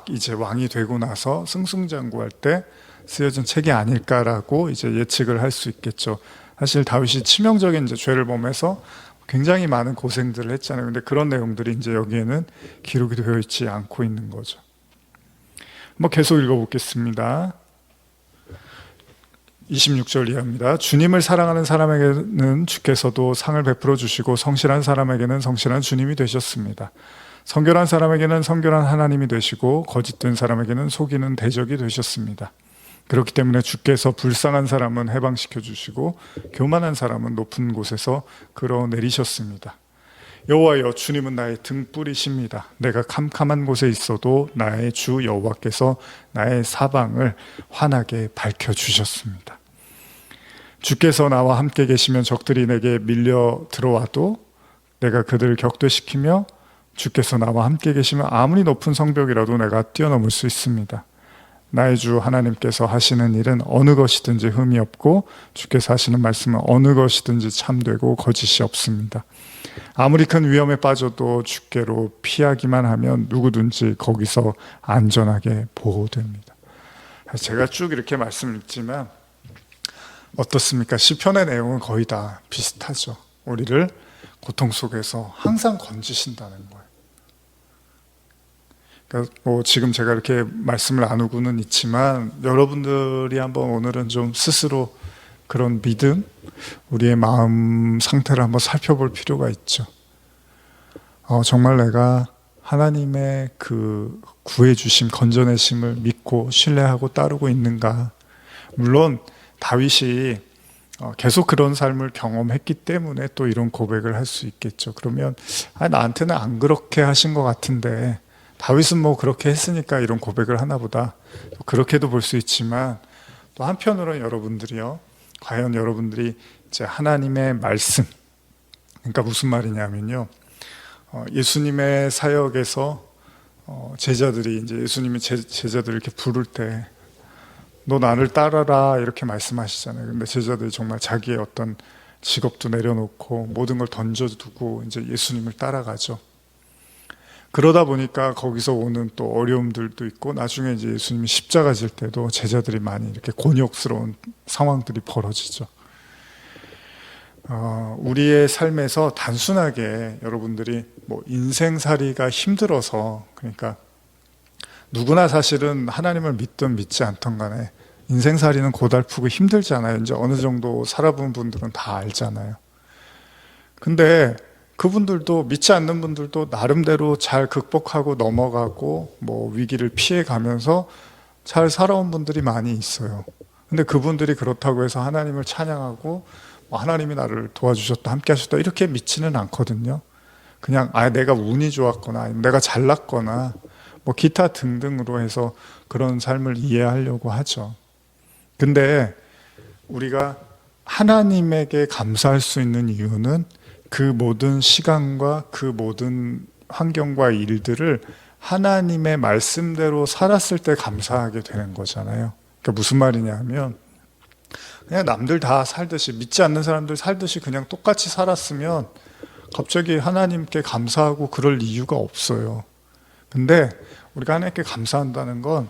이제 왕이 되고 나서 승승장구할 때 쓰여진 책이 아닐까라고 이제 예측을 할 수 있겠죠. 사실 다윗이 치명적인 이제 죄를 범해서 굉장히 많은 고생들을 했잖아요. 근데 그런 내용들이 이제 여기에는 기록이 되어 있지 않고 있는 거죠. 계속 읽어보겠습니다. 26절 이하입니다. 주님을 사랑하는 사람에게는 주께서도 상을 베풀어 주시고 성실한 사람에게는 성실한 주님이 되셨습니다. 성결한 사람에게는 성결한 하나님이 되시고 거짓된 사람에게는 속이는 대적이 되셨습니다. 그렇기 때문에 주께서 불쌍한 사람은 해방시켜 주시고 교만한 사람은 높은 곳에서 끌어내리셨습니다. 여호와여, 주님은 나의 등불이십니다. 내가 캄캄한 곳에 있어도 나의 주 여호와께서 나의 사방을 환하게 밝혀주셨습니다. 주께서 나와 함께 계시면 적들이 내게 밀려 들어와도 내가 그들을 격퇴시키며 주께서 나와 함께 계시면 아무리 높은 성벽이라도 내가 뛰어넘을 수 있습니다. 나의 주 하나님께서 하시는 일은 어느 것이든지 흠이 없고 주께서 하시는 말씀은 어느 것이든지 참되고 거짓이 없습니다. 아무리 큰 위험에 빠져도 주께로 피하기만 하면 누구든지 거기서 안전하게 보호됩니다. 제가 쭉 이렇게 말씀을 읽지만 어떻습니까? 시편의 내용은 거의 다 비슷하죠. 우리를 고통 속에서 항상 건지신다는 거예요. 그러니까 지금 제가 이렇게 말씀을 나누고는 있지만 여러분들이 한번 오늘은 좀 스스로 그런 믿음, 우리의 마음 상태를 한번 살펴볼 필요가 있죠. 정말 내가 하나님의 그 구해주심, 건져내심을 믿고 신뢰하고 따르고 있는가. 물론 다윗이 계속 그런 삶을 경험했기 때문에 또 이런 고백을 할 수 있겠죠. 그러면 나한테는 안 그렇게 하신 것 같은데 다윗은 그렇게 했으니까 이런 고백을 하나 보다. 그렇게도 볼 수 있지만 또 한편으로는 여러분들이요, 과연 여러분들이 이제 하나님의 말씀, 그러니까 무슨 말이냐면요, 예수님의 사역에서 제자들이 이제 예수님이 제자들을 이렇게 부를 때 너 나를 따라라 이렇게 말씀하시잖아요. 근데 제자들이 정말 자기의 어떤 직업도 내려놓고 모든 걸 던져두고 이제 예수님을 따라가죠. 그러다 보니까 거기서 오는 또 어려움들도 있고, 나중에 이제 예수님이 십자가 질 때도 제자들이 많이 이렇게 곤욕스러운 상황들이 벌어지죠. 우리의 삶에서 단순하게 여러분들이 뭐 인생살이가 힘들어서, 그러니까 누구나 사실은 하나님을 믿든 믿지 않던 간에 인생살이는 고달프고 힘들잖아요. 이제 어느 정도 살아본 분들은 다 알잖아요. 근데 그분들도, 믿지 않는 분들도 나름대로 잘 극복하고 넘어가고 뭐 위기를 피해 가면서 잘 살아온 분들이 많이 있어요. 근데 그분들이 그렇다고 해서 하나님을 찬양하고 하나님이 나를 도와주셨다, 함께 하셨다 이렇게 믿지는 않거든요. 그냥 내가 운이 좋았거나 아니면 내가 잘났거나 뭐 기타 등등으로 해서 그런 삶을 이해하려고 하죠. 근데 우리가 하나님에게 감사할 수 있는 이유는 그 모든 시간과 그 모든 환경과 일들을 하나님의 말씀대로 살았을 때 감사하게 되는 거잖아요. 그러니까 무슨 말이냐 하면, 그냥 남들 다 살듯이, 믿지 않는 사람들 살듯이 그냥 똑같이 살았으면 갑자기 하나님께 감사하고 그럴 이유가 없어요. 근데 우리가 하나님께 감사한다는 건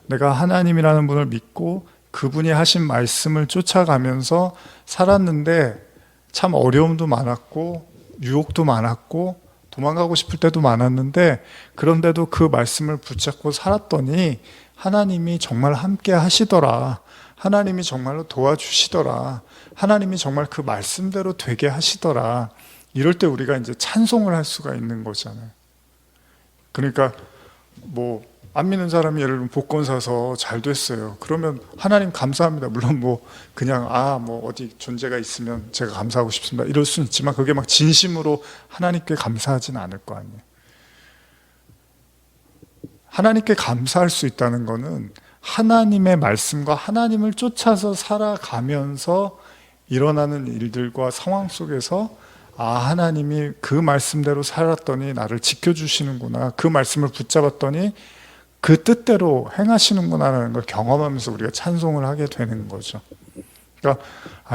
내가 하나님이라는 분을 믿고 그분이 하신 말씀을 쫓아가면서 살았는데 참 어려움도 많았고 유혹도 많았고 도망가고 싶을 때도 많았는데, 그런데도 그 말씀을 붙잡고 살았더니 하나님이 정말 함께 하시더라, 하나님이 정말로 도와주시더라, 하나님이 정말 그 말씀대로 되게 하시더라, 이럴 때 우리가 이제 찬송을 할 수가 있는 거잖아요. 그러니까 뭐 안 믿는 사람이 예를 들면 복권 사서 잘 됐어요. 그러면 하나님 감사합니다. 물론 뭐 그냥 뭐 어디 존재가 있으면 제가 감사하고 싶습니다 이럴 수는 있지만, 그게 막 진심으로 하나님께 감사하지는 않을 거 아니에요. 하나님께 감사할 수 있다는 거는 하나님의 말씀과 하나님을 쫓아서 살아가면서 일어나는 일들과 상황 속에서 하나님이 그 말씀대로 살았더니 나를 지켜주시는구나, 그 말씀을 붙잡았더니 그 뜻대로 행하시는구나라는 걸 경험하면서 우리가 찬송을 하게 되는 거죠. 그러니까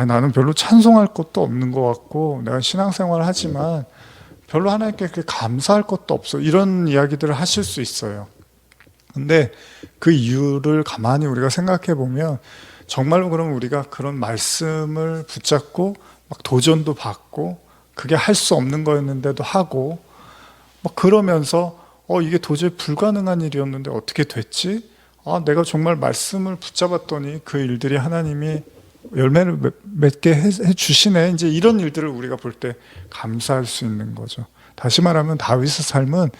나는 별로 찬송할 것도 없는 것 같고 내가 신앙생활을 하지만 별로 하나님께 그렇게 감사할 것도 없어, 이런 이야기들을 하실 수 있어요. 근데 그 이유를 가만히 우리가 생각해 보면 정말로 그러면 우리가 그런 말씀을 붙잡고 막 도전도 받고 그게 할 수 없는 거였는데도 하고 막 그러면서 이게 도저히 불가능한 일이었는데 어떻게 됐지? 내가 정말 말씀을 붙잡았더니 그 일들이 하나님이 열매를 맺게 해주시네, 이제 이런 일들을 우리가 볼 때 감사할 수 있는 거죠. 다시 말하면 다윗의 삶은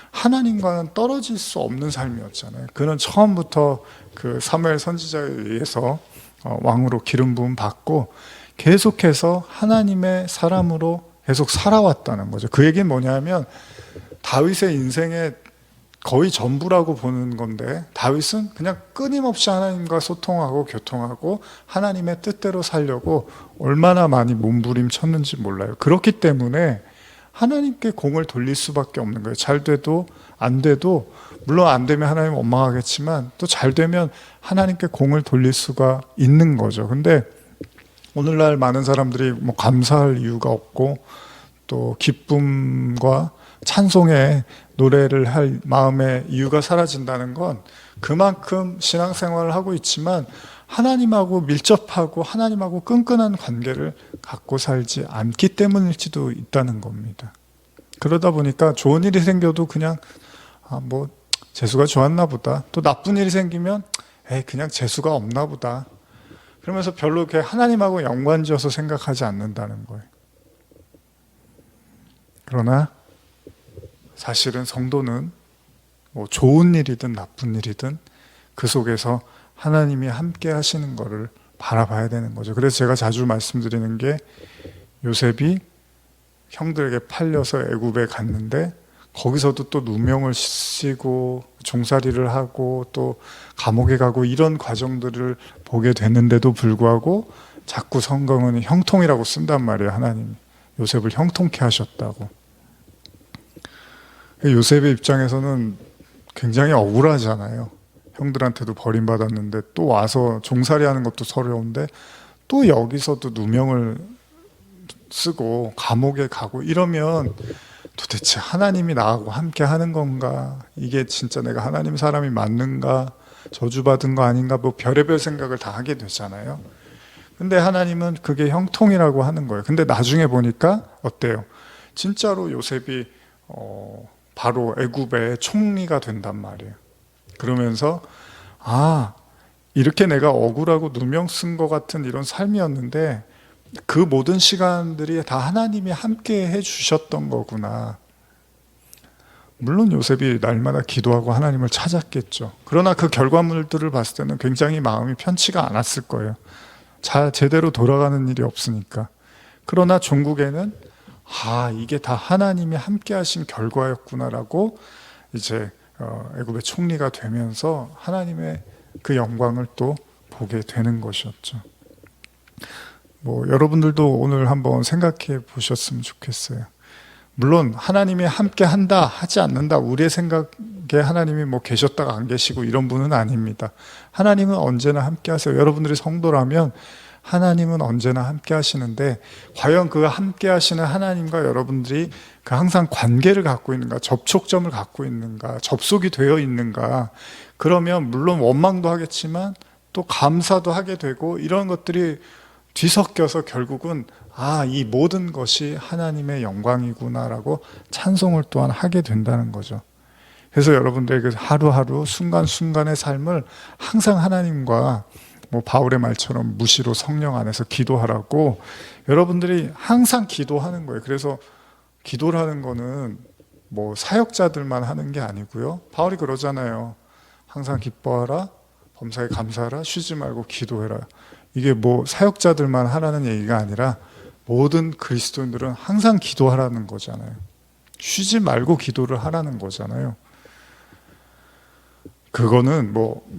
하나님과는 떨어질 수 없는 삶이었잖아요. 그는 처음부터 그 사무엘 선지자에 의해서 왕으로 기름 부음 받고 계속해서 하나님의 사람으로 계속 살아왔다는 거죠. 그 얘기는 뭐냐면 다윗의 인생의 거의 전부라고 보는 건데, 다윗은 그냥 끊임없이 하나님과 소통하고 교통하고 하나님의 뜻대로 살려고 얼마나 많이 몸부림쳤는지 몰라요. 그렇기 때문에 하나님께 공을 돌릴 수밖에 없는 거예요. 잘 돼도 안 돼도, 물론 안 되면 하나님 원망하겠지만 또 잘 되면 하나님께 공을 돌릴 수가 있는 거죠. 근데 오늘날 많은 사람들이 뭐 감사할 이유가 없고 또 기쁨과 찬송의 노래를 할 마음의 이유가 사라진다는 건 그만큼 신앙생활을 하고 있지만 하나님하고 밀접하고 하나님하고 끈끈한 관계를 갖고 살지 않기 때문일지도 있다는 겁니다. 그러다 보니까 좋은 일이 생겨도 그냥 뭐 재수가 좋았나 보다, 또 나쁜 일이 생기면 그냥 재수가 없나 보다, 그러면서 별로 이렇게 하나님하고 연관지어서 생각하지 않는다는 거예요. 그러나 사실은 성도는 뭐 좋은 일이든 나쁜 일이든 그 속에서 하나님이 함께 하시는 것을 바라봐야 되는 거죠. 그래서 제가 자주 말씀드리는 게, 요셉이 형들에게 팔려서 애굽에 갔는데 거기서도 또 누명을 씌고 종살이를 하고 또 감옥에 가고 이런 과정들을 보게 되는데도 불구하고 자꾸 성경은 형통이라고 쓴단 말이에요. 하나님이 요셉을 형통케 하셨다고. 요셉의 입장에서는 굉장히 억울하잖아요. 형들한테도 버림받았는데 또 와서 종살이하는 것도 서러운데 또 여기서도 누명을 쓰고 감옥에 가고 이러면 도대체 하나님이 나하고 함께 하는 건가? 이게 진짜 내가 하나님 사람이 맞는가? 저주받은 거 아닌가? 뭐 별의별 생각을 다 하게 되잖아요. 근데 하나님은 그게 형통이라고 하는 거예요. 근데 나중에 보니까 어때요? 진짜로 요셉이 바로 애굽의 총리가 된단 말이에요. 그러면서 이렇게 내가 억울하고 누명 쓴 것 같은 이런 삶이었는데 그 모든 시간들이 다 하나님이 함께 해주셨던 거구나. 물론 요셉이 날마다 기도하고 하나님을 찾았겠죠. 그러나 그 결과물들을 봤을 때는 굉장히 마음이 편치가 않았을 거예요. 제대로 돌아가는 일이 없으니까. 그러나 종국에는 이게 다 하나님이 함께 하신 결과였구나라고 이제 애굽의 총리가 되면서 하나님의 그 영광을 또 보게 되는 것이었죠. 여러분들도 오늘 한번 생각해 보셨으면 좋겠어요. 물론 하나님이 함께 한다 하지 않는다 우리의 생각에 하나님이 계셨다가 안 계시고 이런 분은 아닙니다. 하나님은 언제나 함께 하세요. 여러분들이 성도라면 하나님은 언제나 함께 하시는데 과연 그 함께 하시는 하나님과 여러분들이 그 항상 관계를 갖고 있는가, 접촉점을 갖고 있는가, 접속이 되어 있는가. 그러면 물론 원망도 하겠지만 또 감사도 하게 되고 이런 것들이 뒤섞여서 결국은 이 모든 것이 하나님의 영광이구나라고 찬송을 또한 하게 된다는 거죠. 그래서 여러분들의 그 하루하루 순간순간의 삶을 항상 하나님과 바울의 말처럼 무시로 성령 안에서 기도하라고 여러분들이 항상 기도하는 거예요. 그래서 기도를 하는 거는 사역자들만 하는 게 아니고요. 바울이 그러잖아요. 항상 기뻐하라, 범사에 감사하라, 쉬지 말고 기도해라. 이게 사역자들만 하라는 얘기가 아니라 모든 그리스도인들은 항상 기도하라는 거잖아요. 쉬지 말고 기도를 하라는 거잖아요. 그거는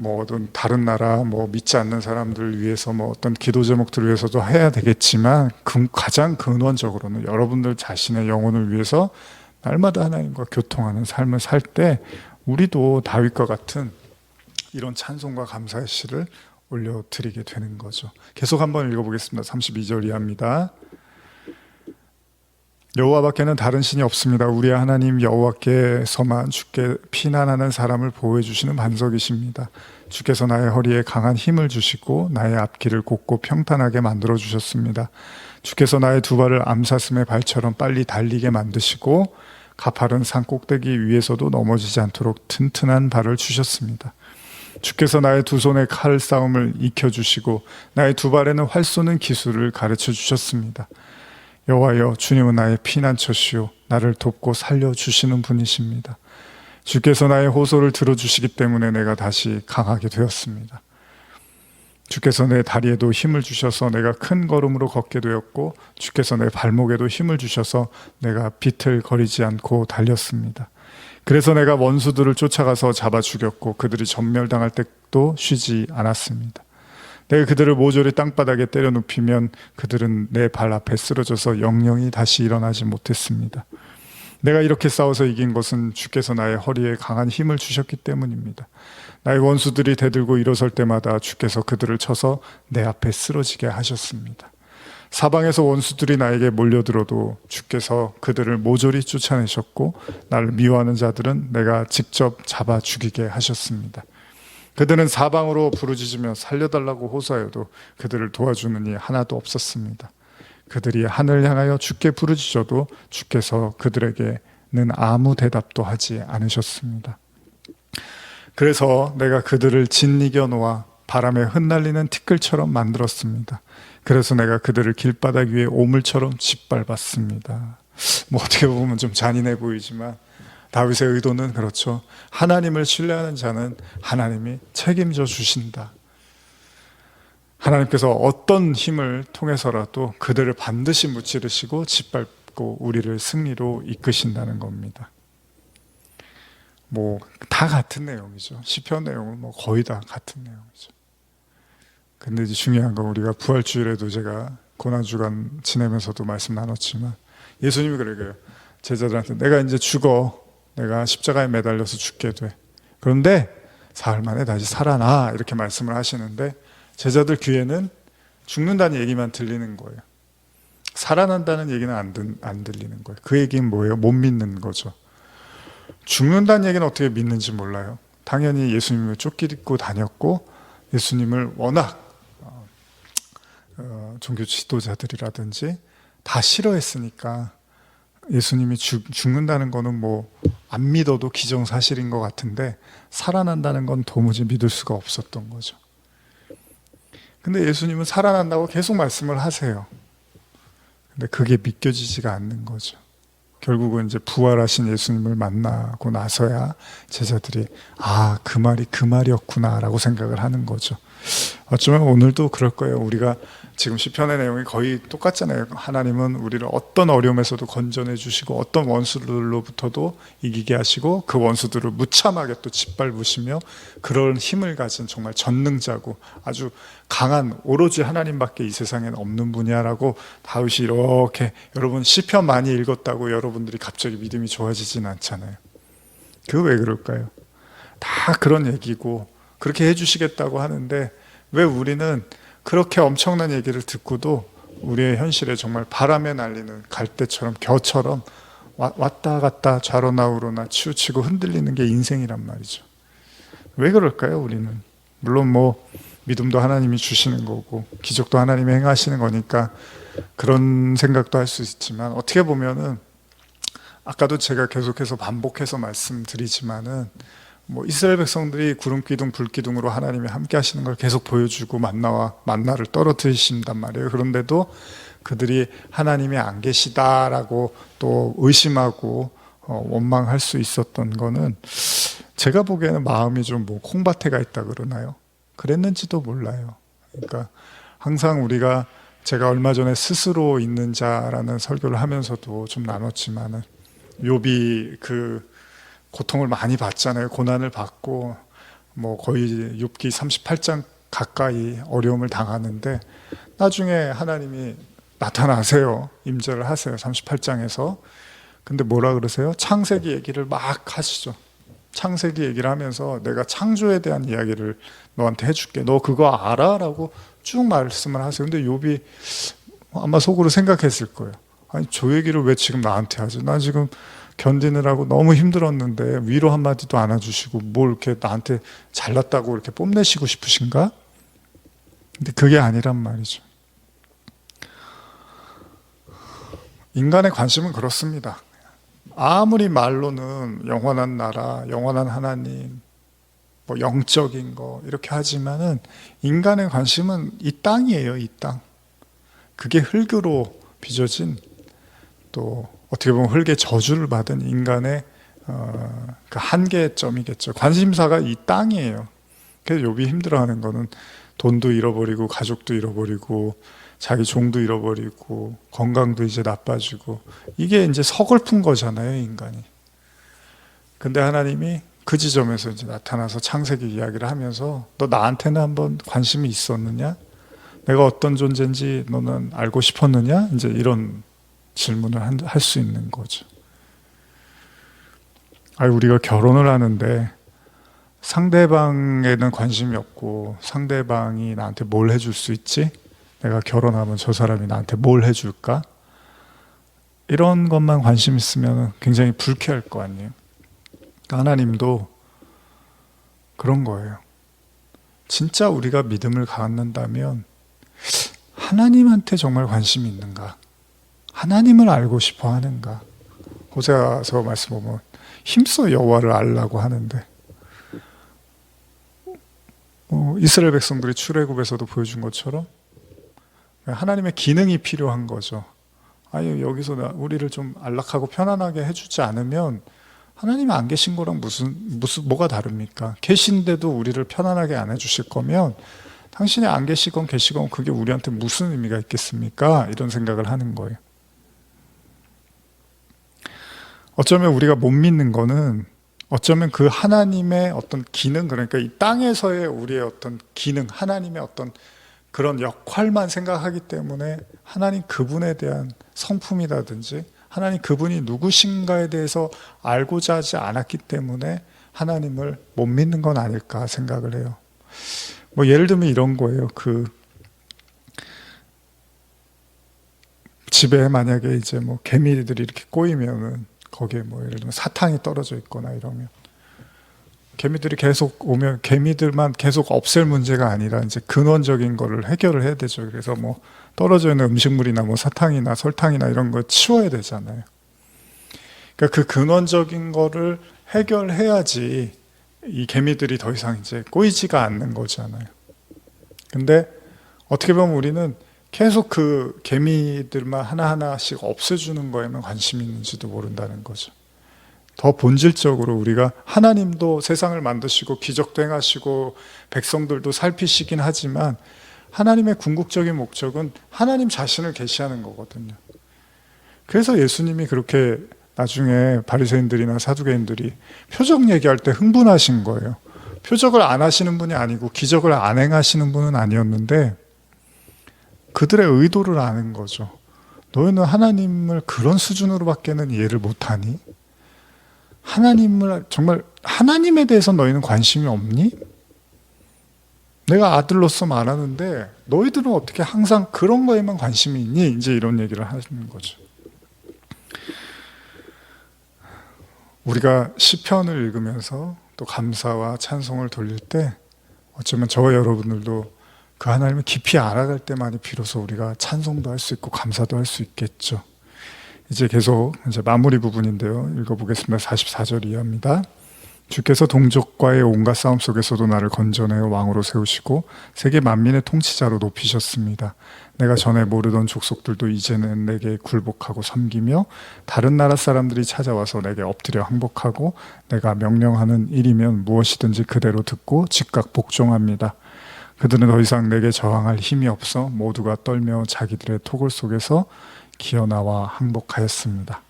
어떤 다른 나라 믿지 않는 사람들 위해서 어떤 기도 제목들을 위해서도 해야 되겠지만 가장 근원적으로는 여러분들 자신의 영혼을 위해서 날마다 하나님과 교통하는 삶을 살 때 우리도 다윗과 같은 이런 찬송과 감사의 시를 올려드리게 되는 거죠. 계속 한번 읽어보겠습니다. 32절 이하입니다. 여호와밖에는 다른 신이 없습니다. 우리의 하나님 여호와께서만 주께 피난하는 사람을 보호해 주시는 반석이십니다. 주께서 나의 허리에 강한 힘을 주시고 나의 앞길을 곱고 평탄하게 만들어 주셨습니다. 주께서 나의 두 발을 암사슴의 발처럼 빨리 달리게 만드시고 가파른 산 꼭대기 위에서도 넘어지지 않도록 튼튼한 발을 주셨습니다. 주께서 나의 두 손에 칼 싸움을 익혀주시고 나의 두 발에는 활 쏘는 기술을 가르쳐 주셨습니다. 여호와여, 주님은 나의 피난처시오 나를 돕고 살려주시는 분이십니다. 주께서 나의 호소를 들어주시기 때문에 내가 다시 강하게 되었습니다. 주께서 내 다리에도 힘을 주셔서 내가 큰 걸음으로 걷게 되었고 주께서 내 발목에도 힘을 주셔서 내가 비틀거리지 않고 달렸습니다. 그래서 내가 원수들을 쫓아가서 잡아 죽였고 그들이 전멸당할 때도 쉬지 않았습니다. 내가 그들을 모조리 땅바닥에 때려 눕히면 그들은 내 발 앞에 쓰러져서 영영이 다시 일어나지 못했습니다. 내가 이렇게 싸워서 이긴 것은 주께서 나의 허리에 강한 힘을 주셨기 때문입니다. 나의 원수들이 대들고 일어설 때마다 주께서 그들을 쳐서 내 앞에 쓰러지게 하셨습니다. 사방에서 원수들이 나에게 몰려들어도 주께서 그들을 모조리 쫓아내셨고 나를 미워하는 자들은 내가 직접 잡아 죽이게 하셨습니다. 그들은 사방으로 부르짖으며 살려달라고 호소하여도 그들을 도와주는 이 하나도 없었습니다. 그들이 하늘 향하여 주께 부르짖어도 주께서 그들에게는 아무 대답도 하지 않으셨습니다. 그래서 내가 그들을 짓이겨 놓아 바람에 흩날리는 티끌처럼 만들었습니다. 그래서 내가 그들을 길바닥 위에 오물처럼 짓밟았습니다. 어떻게 보면 좀 잔인해 보이지만 다윗의 의도는 그렇죠. 하나님을 신뢰하는 자는 하나님이 책임져 주신다. 하나님께서 어떤 힘을 통해서라도 그들을 반드시 무찌르시고 짓밟고 우리를 승리로 이끄신다는 겁니다. 뭐 다 같은 내용이죠. 시편 내용은 뭐 거의 다 같은 내용이죠. 근데 이제 중요한 건 우리가 부활주일에도 제가 고난주간 지내면서도 말씀 나눴지만 예수님이 그러게요. 제자들한테 내가 이제 죽어. 내가 십자가에 매달려서 죽게 돼. 그런데 사흘 만에 다시 살아나. 이렇게 말씀을 하시는데 제자들 귀에는 죽는다는 얘기만 들리는 거예요. 살아난다는 얘기는 안 들리는 거예요. 그 얘기는 뭐예요? 못 믿는 거죠. 죽는다는 얘기는 어떻게 믿는지 몰라요. 당연히 예수님을 쫓기고 다녔고 예수님을 워낙 종교 지도자들이라든지 다 싫어했으니까 예수님이 죽는다는 거는 뭐 안 믿어도 기정사실인 것 같은데 살아난다는 건 도무지 믿을 수가 없었던 거죠. 근데 예수님은 살아난다고 계속 말씀을 하세요. 근데 그게 믿겨지지가 않는 거죠. 결국은 이제 부활하신 예수님을 만나고 나서야 제자들이 그 말이 그 말이었구나라고 생각을 하는 거죠. 어쩌면 오늘도 그럴 거예요. 우리가 지금 시편의 내용이 거의 똑같잖아요. 하나님은 우리를 어떤 어려움에서도 건져내 주시고 어떤 원수들로부터도 이기게 하시고 그 원수들을 무참하게 또 짓밟으시며 그런 힘을 가진 정말 전능자고 아주 강한 오로지 하나님밖에 이 세상에는 없는 분이야라고 다윗이 이렇게 여러분 시편 많이 읽었다고 여러분들이 갑자기 믿음이 좋아지진 않잖아요. 그 왜 그럴까요? 다 그런 얘기고 그렇게 해주시겠다고 하는데 왜 우리는 그렇게 엄청난 얘기를 듣고도 우리의 현실에 정말 바람에 날리는 갈대처럼 겨처럼 왔다 갔다 좌로나 우로나 치우치고 흔들리는 게 인생이란 말이죠. 왜 그럴까요? 우리는 물론 뭐 믿음도 하나님이 주시는 거고 기적도 하나님이 행하시는 거니까 그런 생각도 할 수 있지만 어떻게 보면은 아까도 제가 계속해서 반복해서 말씀드리지만은 뭐 이스라엘 백성들이 구름 기둥 불 기둥으로 하나님이 함께 하시는 걸 계속 보여주고 만나를 떨어뜨리신단 말이에요. 그런데도 그들이 하나님이 안 계시다라고 또 의심하고 원망할 수 있었던 거는 제가 보기에는 마음이 좀 뭐 콩밭에가 있다 그러나요? 그랬는지도 몰라요. 그러니까 항상 우리가 제가 얼마 전에 스스로 있는 자라는 설교를 하면서도 좀 나눴지만은 욥이 그 고통을 많이 받잖아요. 고난을 받고 뭐 거의 욥기 38장 가까이 어려움을 당하는데 나중에 하나님이 나타나세요. 임재를 하세요. 38장에서. 근데 뭐라 그러세요? 창세기 얘기를 막 하시죠. 창세기 얘기를 하면서 내가 창조에 대한 이야기를 너한테 해줄게. 너 그거 알아? 라고 쭉 말씀을 하세요. 근데 욥이 아마 속으로 생각했을 거예요. 아니 저 얘기를 왜 지금 나한테 하지? 나 지금 견디느라고 너무 힘들었는데 위로 한마디도 안 해주시고 뭘 이렇게 나한테 잘났다고 이렇게 뽐내시고 싶으신가? 근데 그게 아니란 말이죠. 인간의 관심은 그렇습니다. 아무리 말로는 영원한 나라, 영원한 하나님, 뭐 영적인 거 이렇게 하지만은 인간의 관심은 이 땅이에요, 이 땅. 그게 흙으로 빚어진 또 어떻게 보면 흙의 저주를 받은 인간의 그 한계점이겠죠. 관심사가 이 땅이에요. 그래서 욥이 힘들어하는 거는 돈도 잃어버리고 가족도 잃어버리고 자기 종도 잃어버리고 건강도 이제 나빠지고 이게 이제 서글픈 거잖아요, 인간이. 근데 하나님이 그 지점에서 이제 나타나서 창세기 이야기를 하면서 너 나한테는 한번 관심이 있었느냐? 내가 어떤 존재인지 너는 알고 싶었느냐? 이제 이런 질문을 할 수 있는 거죠. 우리가 결혼을 하는데 상대방에는 관심이 없고 상대방이 나한테 뭘 해줄 수 있지? 내가 결혼하면 저 사람이 나한테 뭘 해줄까? 이런 것만 관심 있으면 굉장히 불쾌할 거 아니에요. 하나님도 그런 거예요. 진짜 우리가 믿음을 갖는다면 하나님한테 정말 관심이 있는가? 하나님을 알고 싶어 하는가? 호세아서 말씀 보면 힘써 여호와를 알라고 하는데 이스라엘 백성들이 출애굽에서도 보여준 것처럼 하나님의 기능이 필요한 거죠. 아니 여기서 우리를 좀 안락하고 편안하게 해주지 않으면 하나님이 안 계신 거랑 뭐가 다릅니까? 계신데도 우리를 편안하게 안 해주실 거면 당신이 안 계시건 계시건 그게 우리한테 무슨 의미가 있겠습니까? 이런 생각을 하는 거예요. 어쩌면 우리가 못 믿는 거는 어쩌면 그 하나님의 어떤 기능, 그러니까 이 땅에서의 우리의 어떤 기능, 하나님의 어떤 그런 역할만 생각하기 때문에 하나님 그분에 대한 성품이라든지 하나님 그분이 누구신가에 대해서 알고자 하지 않았기 때문에 하나님을 못 믿는 건 아닐까 생각을 해요. 뭐 예를 들면 이런 거예요. 그 집에 만약에 이제 뭐 개미들이 이렇게 꼬이면은 거기에 뭐 예를 들면 사탕이 떨어져 있거나 이러면 개미들이 계속 오면 개미들만 계속 없앨 문제가 아니라 이제 근원적인 거를 해결을 해야 되죠. 그래서 뭐 떨어져 있는 음식물이나 뭐 사탕이나 설탕이나 이런 거 치워야 되잖아요. 그러니까 그 근원적인 거를 해결해야지 이 개미들이 더 이상 이제 꼬이지가 않는 거잖아요. 근데 어떻게 보면 우리는 계속 그 개미들만 하나하나씩 없애주는 거에만 관심이 있는지도 모른다는 거죠. 더 본질적으로 우리가 하나님도 세상을 만드시고 기적도 행하시고 백성들도 살피시긴 하지만 하나님의 궁극적인 목적은 하나님 자신을 계시하는 거거든요. 그래서 예수님이 그렇게 나중에 바리새인들이나 사두개인들이 표적 얘기할 때 흥분하신 거예요. 표적을 안 하시는 분이 아니고 기적을 안 행하시는 분은 아니었는데 그들의 의도를 아는 거죠. 너희는 하나님을 그런 수준으로밖에는 이해를 못하니? 하나님을 정말 하나님에 대해서 너희는 관심이 없니? 내가 아들로서 말하는데 너희들은 어떻게 항상 그런 거에만 관심이 있니? 이제 이런 얘기를 하시는 거죠. 우리가 시편을 읽으면서 또 감사와 찬송을 돌릴 때 어쩌면 저와 여러분들도 그 하나님을 깊이 알아갈 때만이 비로소 우리가 찬송도 할 수 있고 감사도 할 수 있겠죠. 이제 계속 이제 마무리 부분인데요. 읽어보겠습니다. 44절 이하입니다. 주께서 동족과의 온갖 싸움 속에서도 나를 건져내어 왕으로 세우시고 세계 만민의 통치자로 높이셨습니다. 내가 전에 모르던 족속들도 이제는 내게 굴복하고 섬기며 다른 나라 사람들이 찾아와서 내게 엎드려 항복하고 내가 명령하는 일이면 무엇이든지 그대로 듣고 즉각 복종합니다. 그들은 더 이상 내게 저항할 힘이 없어 모두가 떨며 자기들의 토굴 속에서 기어나와 항복하였습니다.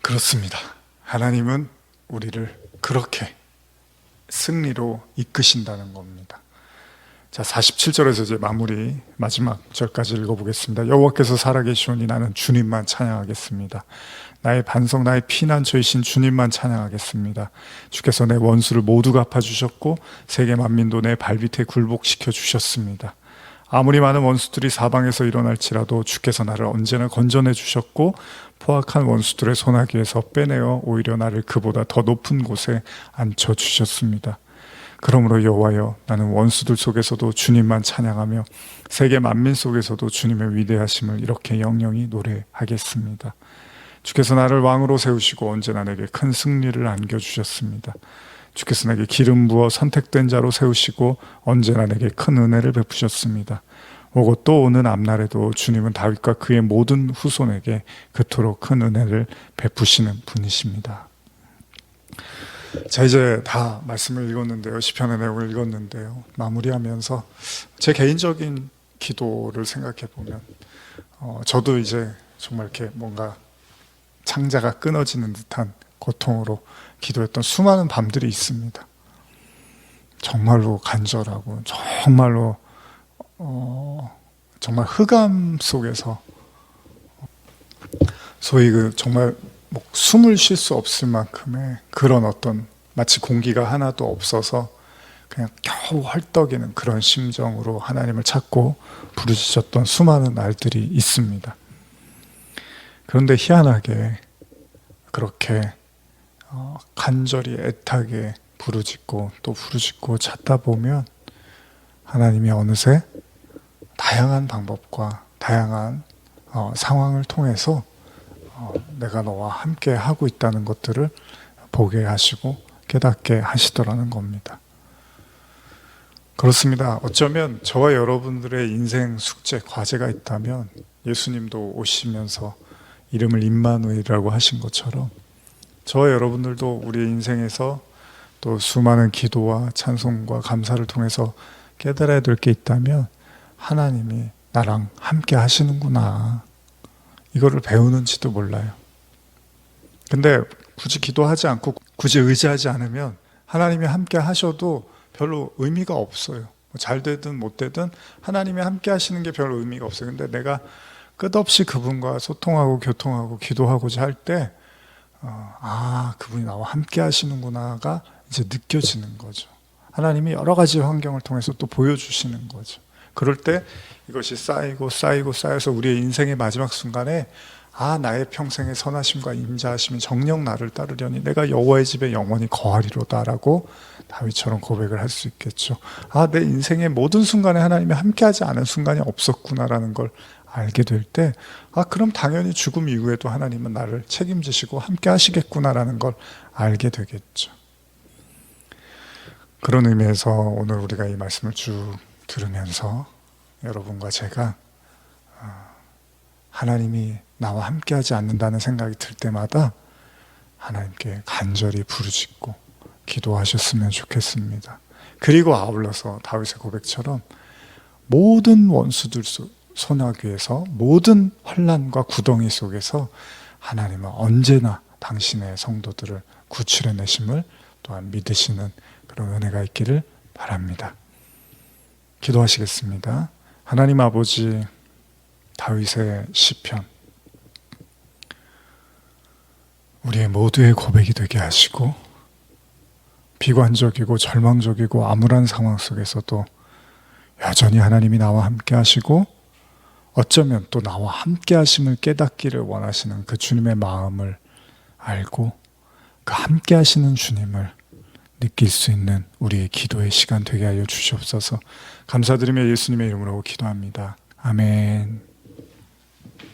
그렇습니다. 하나님은 우리를 그렇게 승리로 이끄신다는 겁니다. 자, 47절에서 이제 마무리 마지막 절까지 읽어보겠습니다. 여호와께서 살아계시오니 나는 주님만 찬양하겠습니다. 나의 반석 나의 피난처이신 주님만 찬양하겠습니다. 주께서 내 원수를 모두 갚아주셨고 세계 만민도 내 발밑에 굴복시켜 주셨습니다. 아무리 많은 원수들이 사방에서 일어날지라도 주께서 나를 언제나 건져내 주셨고 포악한 원수들의 손아귀에서 빼내어 오히려 나를 그보다 더 높은 곳에 앉혀주셨습니다. 그러므로 여호와여 나는 원수들 속에서도 주님만 찬양하며 세계 만민 속에서도 주님의 위대하심을 이렇게 영영히 노래하겠습니다. 주께서 나를 왕으로 세우시고 언제나 내게 큰 승리를 안겨주셨습니다. 주께서 내게 기름 부어 선택된 자로 세우시고 언제나 내게 큰 은혜를 베푸셨습니다. 오고 또 오는 앞날에도 주님은 다윗과 그의 모든 후손에게 그토록 큰 은혜를 베푸시는 분이십니다. 자, 이제 다 말씀을 읽었는데요. 시편의 내용을 읽었는데요. 마무리하면서 제 개인적인 기도를 생각해 보면 저도 이제 정말 이렇게 뭔가 창자가 끊어지는 듯한 고통으로 기도했던 수많은 밤들이 있습니다. 정말로 간절하고 정말로 정말 흑암 속에서 소위 그 정말 뭐 숨을 쉴 수 없을 만큼의 그런 어떤 마치 공기가 하나도 없어서 그냥 겨우 헐떡이는 그런 심정으로 하나님을 찾고 부르짖었던 수많은 날들이 있습니다. 그런데 희한하게 그렇게 간절히 애타게 부르짖고 또 부르짖고 찾다 보면 하나님이 어느새 다양한 방법과 다양한 상황을 통해서 내가 너와 함께 하고 있다는 것들을 보게 하시고 깨닫게 하시더라는 겁니다. 그렇습니다. 어쩌면 저와 여러분들의 인생 숙제, 과제가 있다면 예수님도 오시면서 이름을 임마누엘이라고 하신 것처럼 저와 여러분들도 우리의 인생에서 또 수많은 기도와 찬송과 감사를 통해서 깨달아야 될 게 있다면 하나님이 나랑 함께 하시는구나, 이거를 배우는지도 몰라요. 근데 굳이 기도하지 않고 굳이 의지하지 않으면 하나님이 함께 하셔도 별로 의미가 없어요. 잘 되든 못 되든 하나님이 함께 하시는 게 별로 의미가 없어요. 근데 내가 끝없이 그분과 소통하고 교통하고 기도하고자 할 때 그분이 나와 함께 하시는구나가 이제 느껴지는 거죠. 하나님이 여러 가지 환경을 통해서 또 보여주시는 거죠. 그럴 때 이것이 쌓이고 쌓이고 쌓여서 우리의 인생의 마지막 순간에 나의 평생의 선하심과 인자하심이 정녕 나를 따르려니 내가 여호와의 집에 영원히 거하리로다라고 다윗처럼 고백을 할 수 있겠죠. 내 인생의 모든 순간에 하나님이 함께하지 않은 순간이 없었구나라는 걸 알게 될 때 그럼 당연히 죽음 이후에도 하나님은 나를 책임지시고 함께 하시겠구나라는 걸 알게 되겠죠. 그런 의미에서 오늘 우리가 이 말씀을 쭉 들으면서 여러분과 제가 하나님이 나와 함께하지 않는다는 생각이 들 때마다 하나님께 간절히 부르짖고 기도하셨으면 좋겠습니다. 그리고 아울러서 다윗의 고백처럼 모든 원수들 손아귀에서 모든 환난과 구덩이 속에서 하나님은 언제나 당신의 성도들을 구출해내심을 또한 믿으시는 그런 은혜가 있기를 바랍니다. 기도하시겠습니다. 하나님 아버지, 다윗의 시편 우리의 모두의 고백이 되게 하시고 비관적이고 절망적이고 암울한 상황 속에서도 여전히 하나님이 나와 함께 하시고 어쩌면 또 나와 함께 하심을 깨닫기를 원하시는 그 주님의 마음을 알고 그 함께 하시는 주님을 느낄 수 있는 우리의 기도의 시간 되게 하여 주시옵소서. 감사드리며 예수님의 이름으로 기도합니다. 아멘.